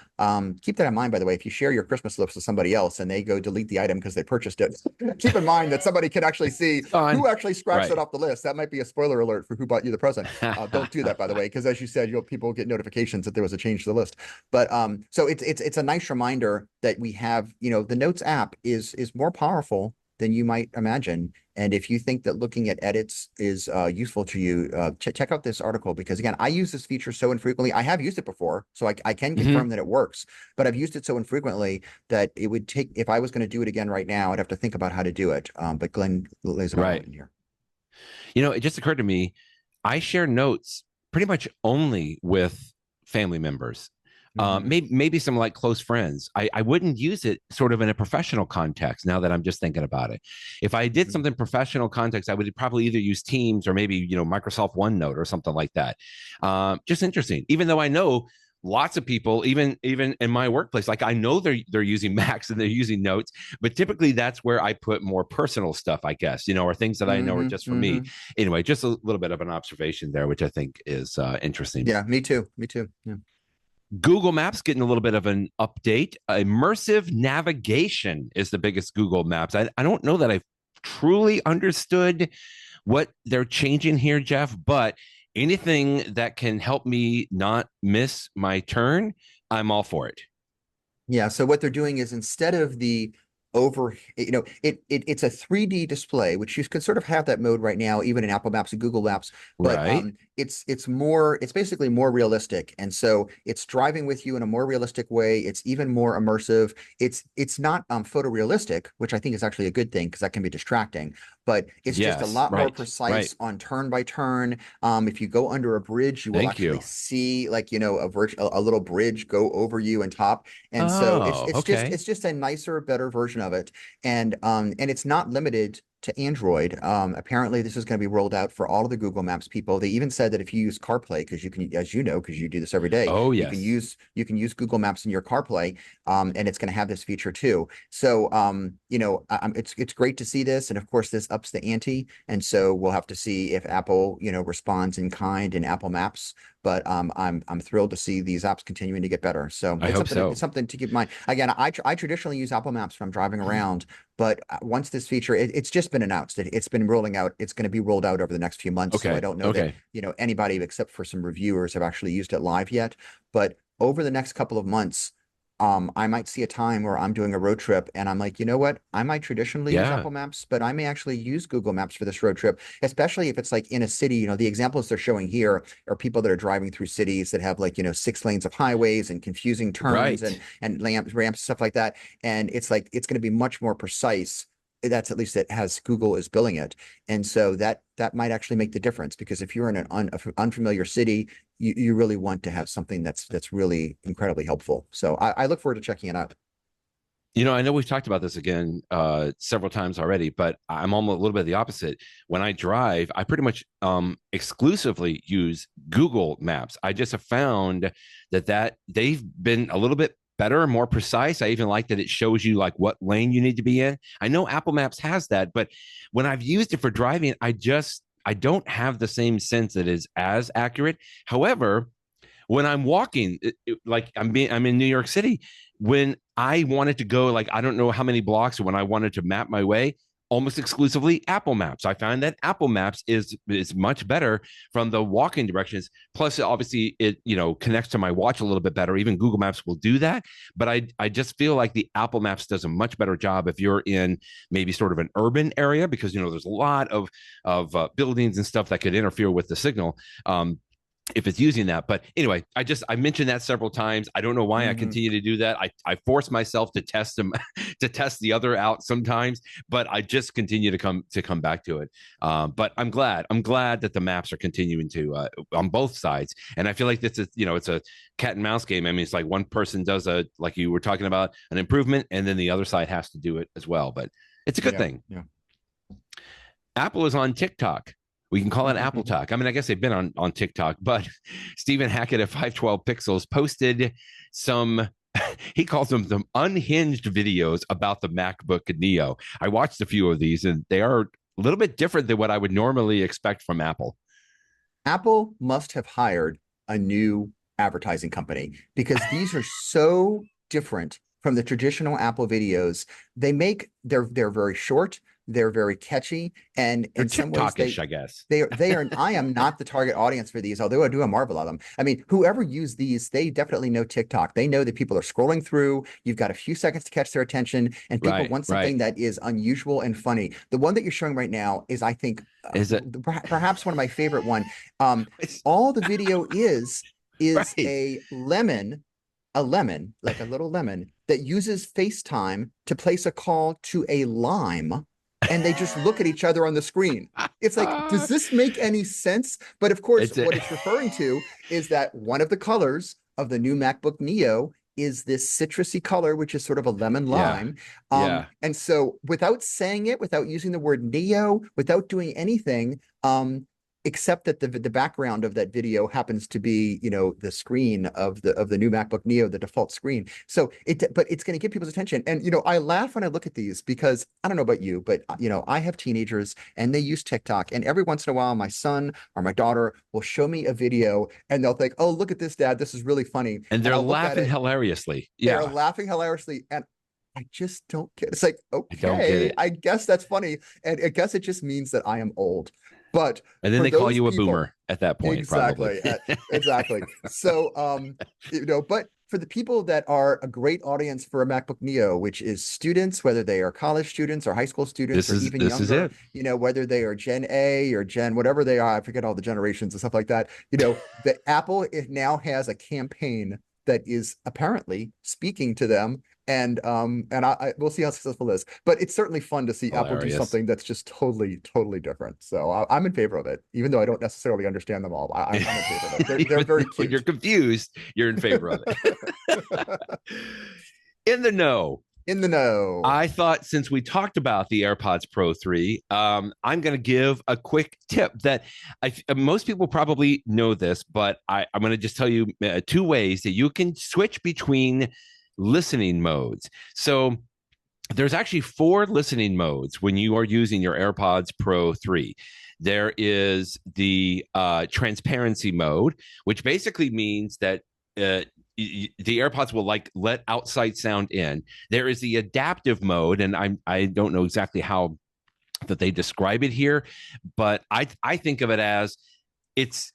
Keep that in mind, by the way. If you share your Christmas list with somebody else and they go delete the item because they purchased it, keep in mind that somebody can actually see who actually scratched it off the list. That might be a spoiler alert for who bought you the present. Don't do that, by the way, because as you said, people get notifications that there was a change to the list. But so it's a nice reminder that we have, the Notes app is more powerful than you might imagine. And if you think that looking at edits is useful to you, check out this article, because again, I use this feature so infrequently. I have used it before, so I can confirm that it works, but I've used it so infrequently that it would take, if I was going to do it again right now, I'd have to think about how to do it. But Glenn lays it out in here. It just occurred to me, I share notes pretty much only with family members. maybe some like close friends. I wouldn't use it sort of in a professional context now that I'm just thinking about it. If I did something professional context, I would probably either use Teams or maybe, Microsoft OneNote or something like that. Just interesting, even though I know lots of people, even in my workplace, like I know they're using Macs and they're using Notes, but typically that's where I put more personal stuff, I guess, or things that I know are just for me. Anyway, just a little bit of an observation there, which I think is interesting. Yeah, me too. Yeah. Google Maps getting a little bit of an update. Immersive navigation is the biggest Google Maps. I don't know that I've truly understood what they're changing here, Jeff, but anything that can help me not miss my turn, I'm all for it. Yeah. So what they're doing is instead of the it's a 3D display, which you can sort of have that mode right now, even in Apple Maps and Google Maps, but right. It's basically more realistic. And so it's driving with you in a more realistic way. It's even more immersive. It's not photorealistic, which I think is actually a good thing because that can be distracting, but it's just a lot more precise on turn by turn. If you go under a bridge, you will actually see like, a little bridge go over you and top. And so it's just a nicer, better version of it. And it's not limited to Android. Apparently this is going to be rolled out for all of the Google Maps people. They even said that if you use CarPlay, because you can, as you know, because you do this every day, you can use Google Maps in your CarPlay, and it's going to have this feature too. So it's great to see this, and of course this ups the ante, and so we'll have to see if Apple responds in kind in Apple Maps. But I'm thrilled to see these apps continuing to get better. So it's something to keep in mind. Again, I traditionally use Apple Maps when I'm driving around, but once this feature, it's just been announced. It's been rolling out. It's going to be rolled out over the next few months. So I don't know that anybody except for some reviewers have actually used it live yet. But over the next couple of months, I might see a time where I'm doing a road trip and I'm like, you know what? I might traditionally use Apple Maps, but I may actually use Google Maps for this road trip, especially if it's like in a city. The examples they're showing here are people that are driving through cities that have like, 6 lanes of highways and confusing turns and ramps, stuff like that. And it's like, it's going to be much more precise. That's at least it has Google is billing it. And so that might actually make the difference, because if you're in an unfamiliar city, you really want to have something that's really incredibly helpful. So I look forward to checking it out. I know we've talked about this again several times already, but I'm almost a little bit the opposite. When I drive, I pretty much exclusively use Google Maps. I just have found that they've been a little bit better and more precise. I even like that it shows you like what lane you need to be in. I know Apple Maps has that, but when I've used it for driving, I don't have the same sense that it is as accurate. However, when I'm walking, like I'm in New York City, when I wanted to go, like, I don't know how many blocks, when I wanted to map my way, almost exclusively Apple Maps. I found that Apple Maps is much better from the walking directions. Plus, obviously, it connects to my watch a little bit better. Even Google Maps will do that, but I just feel like the Apple Maps does a much better job if you're in maybe sort of an urban area, because there's a lot of buildings and stuff that could interfere with the signal. If it's using that. But anyway, I mentioned that several times. I don't know why I continue to do that. I force myself to test them, to test the other out sometimes, but I just continue to come back to it. But I'm glad that the maps are continuing to on both sides. And I feel like this is, it's a cat and mouse game. I mean, it's like one person does like you were talking about, an improvement, and then the other side has to do it as well. But it's a good thing. Yeah. Apple is on TikTok. We can call it AppleTok. I mean, I guess they've been on TikTok, but Stephen Hackett at 512 Pixels posted some, he calls them some unhinged videos about the MacBook Neo. I watched a few of these, and they are a little bit different than what I would normally expect from Apple. Apple must have hired a new advertising company, because these are so different from the traditional Apple videos. They're very short. They're very catchy, and in some ways, I guess they are. I am not the target audience for these, although I do a marvel at them. I mean, whoever used these, they definitely know TikTok. They know that people are scrolling through. You've got a few seconds to catch their attention, and people want something that is unusual and funny. The one that you're showing right now is, I think, perhaps one of my favorite one. All the video is a lemon, like a little lemon, that uses FaceTime to place a call to a lime. And they just look at each other on the screen. It's like, does this make any sense? But of course, what it's referring to is that one of the colors of the new MacBook Neo is this citrusy color, which is sort of a lemon Yeah. lime. Yeah. And so without saying it, without using the word Neo, without doing anything, except that the background of that video happens to be, the screen of the new MacBook Neo, the default screen. So but it's going to get people's attention. And, I laugh when I look at these because I don't know about you, but, I have teenagers and they use TikTok. And every once in a while, my son or my daughter will show me a video and they'll think, oh, look at this, Dad. This is really funny. And they're I'll look at laughing it. hilariously. They're Yeah. laughing hilariously. And I just don't get it. It's like, I don't get okay, it. I guess that's funny. And I guess it just means that I am old. But And then for they call those you a people, boomer at that point, exactly, probably. exactly. So, but for the people that are a great audience for a MacBook Neo, which is students, whether they are college students or high school students, or even This is younger, it. whether they are Gen A or Gen whatever they are, I forget all the generations and stuff like that. The Apple it now has a campaign that is apparently speaking to them. And I we'll see how successful it is, but it's certainly fun to see Apple do Hilarious. something that's just totally different. So I'm in favor of it, even though I don't necessarily understand them all. I'm in favor of it. They're very When cute. you're confused, you're in favor of it. In the know. In the know. I thought since we talked about the AirPods Pro 3, I'm going to give a quick tip that most people probably know this, but I'm going to just tell you two ways that you can switch between listening modes. So there's actually 4 listening modes when you are using your AirPods Pro 3. There is the transparency mode, which basically means that the AirPods will let outside sound in. There is the adaptive mode, and I don't know exactly how that they describe it here, but I think of it as it's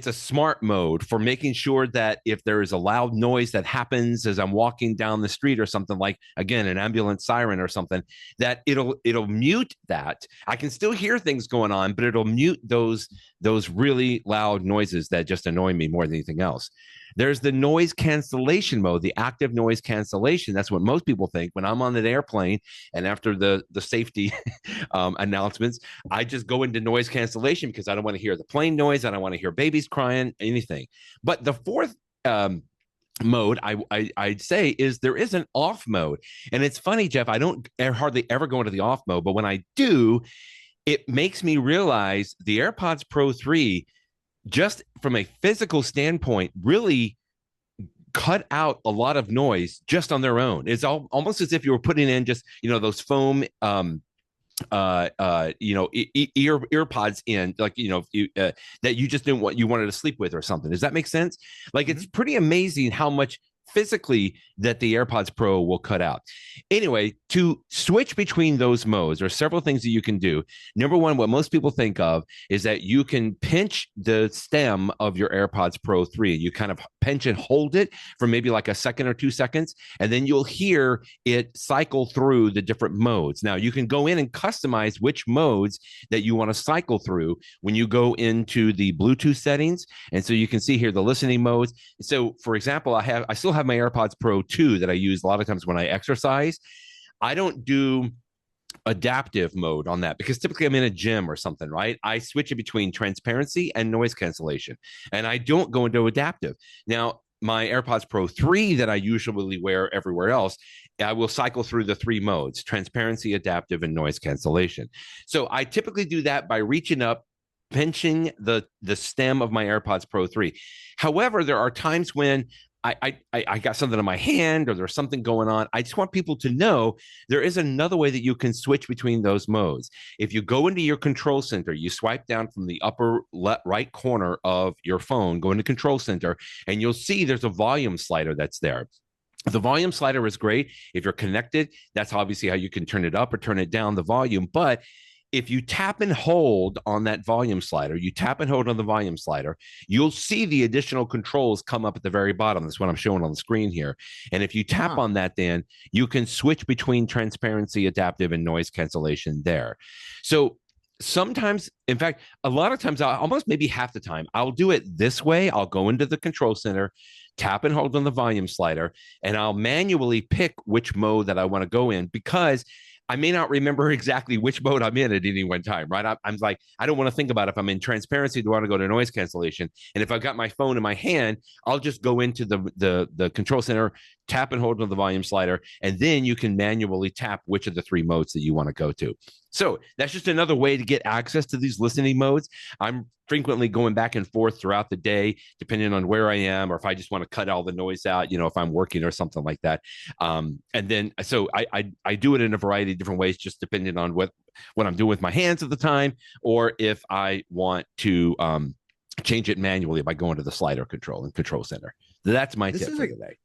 a smart mode for making sure that if there is a loud noise that happens as I'm walking down the street or something, like again an ambulance siren or something, that it'll mute that. I can still hear things going on, but it'll mute those really loud noises that just annoy me more than anything else. There's the noise cancellation mode, the active noise cancellation. That's what most people think when I'm on an airplane, and after the safety announcements, I just go into noise cancellation because I don't want to hear the plane noise. I don't want to hear babies crying, anything. But the fourth mode I'd say is there is an off mode. And it's funny, Jeff, I don't hardly ever go into the off mode, but when I do, it makes me realize the AirPods Pro 3, just from a physical standpoint, really cut out a lot of noise just on their own. It's almost as if you were putting in just, those foam earpods in, like, that you just didn't want, you wanted to sleep with or something. Does that make sense? Like, it's pretty amazing how much physically that the AirPods Pro will cut out. Anyway, to switch between those modes, there are several things that you can do. Number one, what most people think of is that you can pinch the stem of your AirPods Pro 3. You kind of pinch and hold it for maybe like a second or 2 seconds, and then you'll hear it cycle through the different modes. Now, you can go in and customize which modes that you want to cycle through when you go into the Bluetooth settings. And so you can see here the listening modes. So, for example, I still have my AirPods Pro 2 that I use a lot of times when I exercise. I don't do adaptive mode on that because typically I'm in a gym or something, right? I switch it between transparency and noise cancellation, and I don't go into adaptive. Now, my AirPods Pro 3 that I usually wear everywhere else, I will cycle through the 3 modes: transparency, adaptive, and noise cancellation. So I typically do that by reaching up, pinching the stem of my AirPods Pro 3. However, there are times when I got something in my hand or there's something going on. I just want people to know there is another way that you can switch between those modes. If you go into your control center, you swipe down from the upper right corner of your phone, go into control center, and you'll see there's a volume slider that's there. The volume slider is great. If you're connected, that's obviously how you can turn it up or turn it down, the volume. But if you tap and hold on that volume slider, you'll see the additional controls come up at the very bottom. That's what I'm showing on the screen here. And if you tap on that, then you can switch between transparency, adaptive, and noise cancellation there. So sometimes, in fact, a lot of times, almost maybe half the time, I'll do it this way. I'll go into the control center, tap and hold on the volume slider, and I'll manually pick which mode that I want to go in, because I may not remember exactly which mode I'm in at any one time, right? I'm like, I don't want to think about if I'm in transparency, do I want to go to noise cancellation? And if I've got my phone in my hand, I'll just go into the control center, tap and hold on the volume slider, and then you can manually tap which of the three modes that you want to go to. So that's just another way to get access to these listening modes. I'm frequently going back and forth throughout the day, depending on where I am, or if I just want to cut all the noise out, if I'm working or something like that. And then, so I do it in a variety of different ways, just depending on what I'm doing with my hands at the time, or if I want to change it manually by going to the slider control and control center. That's my tip for today.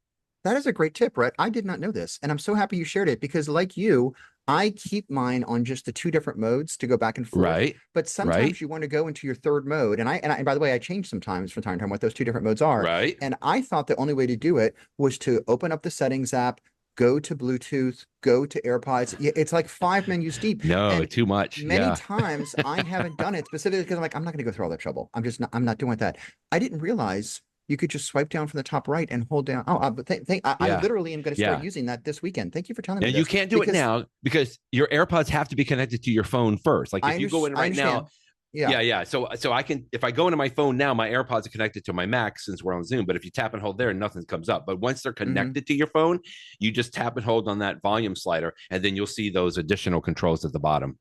That is a great tip, Brett. I did not know this, and I'm so happy you shared it because, like you, I keep mine on just the two different modes to go back and forth. Right. But sometimes you want to go into your third mode, and by the way, I change sometimes from time to time what those two different modes are. Right. And I thought the only way to do it was to open up the settings app, go to Bluetooth, go to AirPods. It's like 5 menus deep. No, and too much. Many times I haven't done it specifically because I'm like, I'm not going to go through all that trouble. I'm not doing that. I didn't realize you could just swipe down from the top right and hold down. But I literally am going to start using that this weekend. Thank you for telling me. You can't do it now because your AirPods have to be connected to your phone first. Like if you go in right now. Yeah. So I can, if I go into my phone now, my AirPods are connected to my Mac since we're on Zoom. But if you tap and hold there, nothing comes up. But once they're connected to your phone, you just tap and hold on that volume slider, and then you'll see those additional controls at the bottom.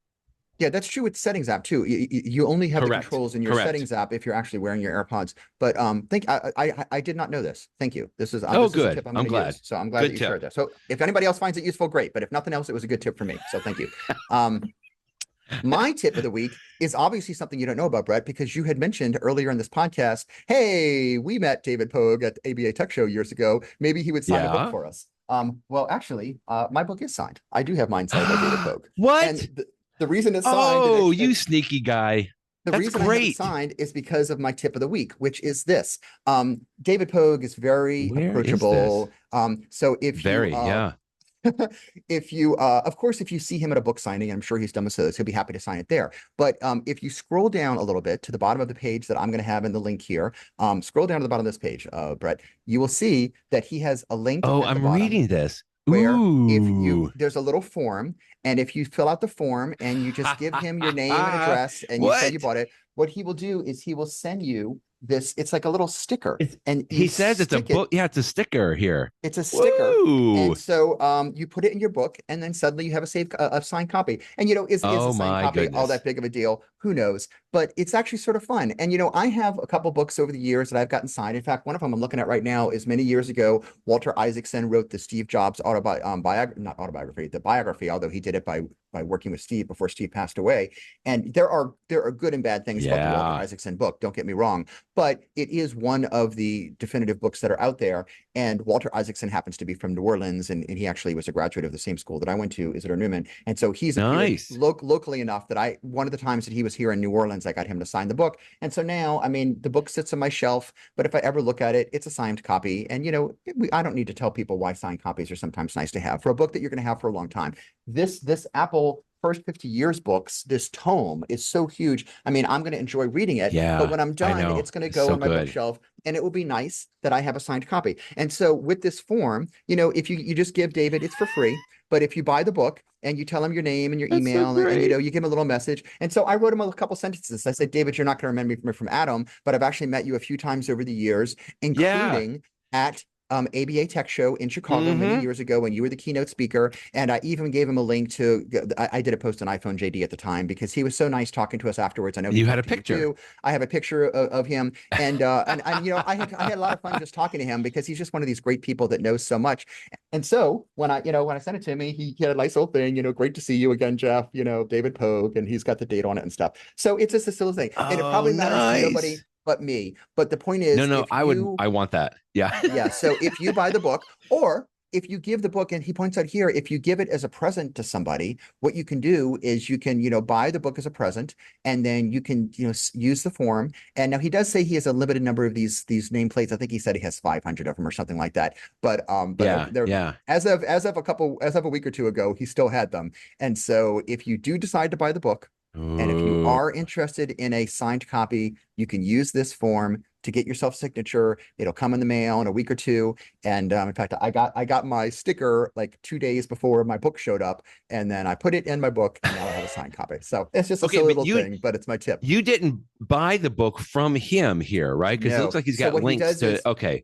Yeah, that's true with settings app too. You only have the controls in your settings app if you're actually wearing your AirPods. But I did not know this. Thank you. This is good. Is a tip I'm glad. Use. So I'm glad that you shared that. So if anybody else finds it useful, great. But if nothing else, it was a good tip for me. So thank you. My tip of the week is obviously something you don't know about, Brett, because you had mentioned earlier in this podcast, hey, we met David Pogue at the ABA Tech Show years ago. Maybe he would sign a book for us. Well, actually, my book is signed. I do have mine signed by David Pogue. What? And the reason it's signed. Oh, you sneaky guy. The reason I have it signed is because of my tip of the week, which is this. David Pogue is very approachable. So if if you of course, if you see him at a book signing, I'm sure he's done with those, he'll be happy to sign it there. But if you scroll down a little bit to the bottom of the page that I'm going to have in the link here, scroll down to the bottom of this page, Brett, you will see that he has a link. Oh, I'm reading this. Where there's a little form, and if you fill out the form and you just give him your name and address and you say you bought it, what he will do is he will send you this. It's like a little sticker, and he says it's a book. Yeah, it's a sticker here. It's a sticker, and so you put it in your book, and then suddenly you have a signed copy. And is a signed copy all that big of a deal? Who knows? But it's actually sort of fun. And I have a couple books over the years that I've gotten signed. In fact, one of them I'm looking at right now is many years ago. Walter Isaacson wrote the Steve Jobs the biography, although he did it by working with Steve before Steve passed away. And there are good and bad things about the Walter Isaacson book. Don't get me wrong, but it is one of the definitive books that are out there. And Walter Isaacson happens to be from New Orleans, and he actually was a graduate of the same school that I went to, Isidore Newman. And so he's locally enough that one of the times that he was here in New Orleans, I got him to sign the book. And so now, the book sits on my shelf, but if I ever look at it, it's a signed copy. And, I don't need to tell people why signed copies are sometimes nice to have for a book that you're going to have for a long time. This Apple First 50 Years books, this tome is so huge. I'm going to enjoy reading it, but when I'm done, it's going to go on my bookshelf, and it will be nice that I have a signed copy. And so with this form, if you just give David, it's for free. But if you buy the book and you tell him your name and your email, and you give him a little message. And so I wrote him a couple sentences. I said, David, you're not going to remember me from Adam, but I've actually met you a few times over the years, including at ABA Tech Show in Chicago many years ago when you were the keynote speaker. And I even gave him a link to, I did a post on iPhone JD at the time because he was so nice talking to us afterwards. I know you had a picture. I have a picture of him. And, I had a lot of fun just talking to him because he's just one of these great people that knows so much. And so when I sent it to him, he had a nice little thing, great to see you again, Jeff, David Pogue, and he's got the date on it and stuff. So it's just a silly thing. And it probably matters to nobody but me. But the point is, I want that. Yeah. So if you buy the book, or if you give the book, and he points out here, if you give it as a present to somebody, what you can do is you can, buy the book as a present, and then you can, use the form. And now he does say he has a limited number of these nameplates. I think he said he has 500 of them or something like that. But as of a week or two ago, he still had them. And so if you do decide to buy the book, and if you are interested in a signed copy, you can use this form to get yourself signature. It'll come in the mail in a week or two. And in fact, I got my sticker like 2 days before my book showed up, and then I put it in my book, and now I have a signed copy. So it's just a Okay, silly but little thing, but it's my tip. you didn't buy the book from him here, right? Because it looks No. like he's So got what he links does to. is, Okay,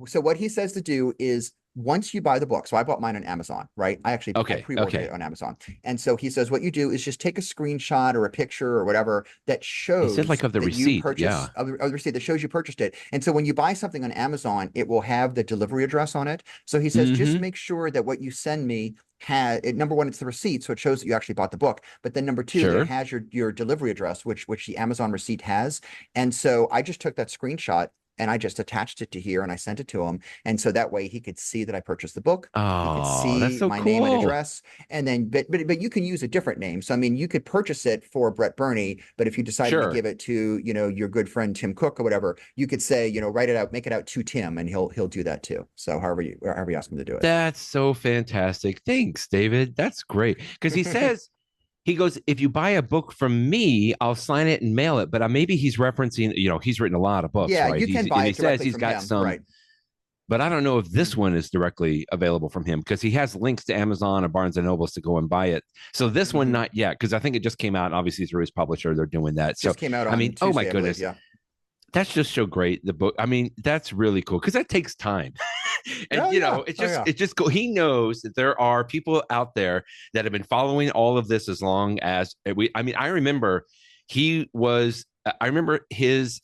so what he says to do is once you buy the book, so I bought mine on Amazon, right? I pre-ordered okay. it on Amazon. And so he says what you do is just take a screenshot or a picture or whatever that He said like shows of the that you receipt. purchase Yeah. of the receipt that shows you purchased it. And so when you buy something on Amazon, it will have the delivery address on it. So he says just Mm-hmm. make sure that what you send me has it, number one, it's the receipt, so it shows that you actually bought the book. But then number two, that it Sure. has your delivery address, which the Amazon receipt has. And so I just took that screenshot and I just attached it to here and I sent it to him. And so that way he could see that I purchased the book. He could Oh, that's see so my name and cool. address. And then, but you can use a different name. So, I mean, you could purchase it for Brett Burney, but if you decided to Sure. give it to, your good friend Tim Cook or whatever, you could say, write it out, make it out to Tim, and he'll do that too. So however you ask him to do That's so fantastic. Thanks, David. That's great. Because he it. says, he goes, if you buy a book from me, I'll sign it and mail it. But maybe he's referencing, he's written a lot of books, Yeah, right? you can And buy he it says directly he's from got him, some, right? but I don't know if this one is directly available from him because he has links to Amazon or Barnes and Nobles to go and buy it. So this one, Mhm. not yet, because I think it just came out. Obviously, through his publisher, they're doing that. So, Just came out I mean, on oh my Tuesday, I believe. goodness, Yeah. that's just so great. The book, I mean, that's really cool because that takes time. And Oh yeah. it's Oh just yeah. it's just cool. He knows that there are people out there that have been following all of this as long as we. I mean, I remember he was. I remember his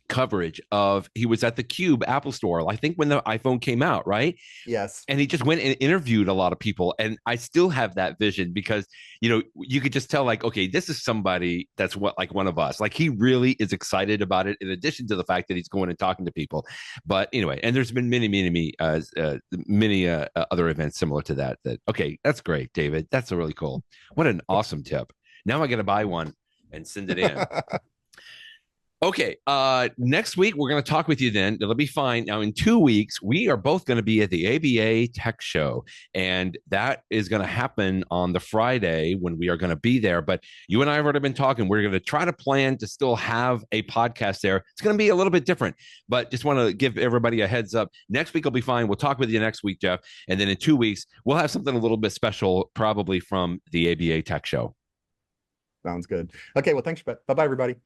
coverage of he was at the Cube Apple Store. I think when the iPhone came out, right? Yes. And he just went and interviewed a lot of people, and I still have that vision because you could just tell like, okay, this is somebody that's what like one of us. Like he really is excited about it, in addition to the fact that he's going and talking to people. But anyway, and there's been many other events similar to that. Okay, that's great, David. That's really cool. What an awesome tip. Now I got to buy one and send it in. Okay. Next week we're going to talk with you. Then it'll be fine. Now in 2 weeks we are both going to be at the ABA Tech Show, and that is going to happen on the Friday when we are going to be there. But you and I have already been talking. We're going to try to plan to still have a podcast there. It's going to be a little bit different, but just want to give everybody a heads up. Next week will be fine. We'll talk with you next week, Jeff, and then in 2 weeks we'll have something a little bit special, probably from the ABA Tech Show. Sounds good. Okay. Well, thanks. Bye bye, everybody.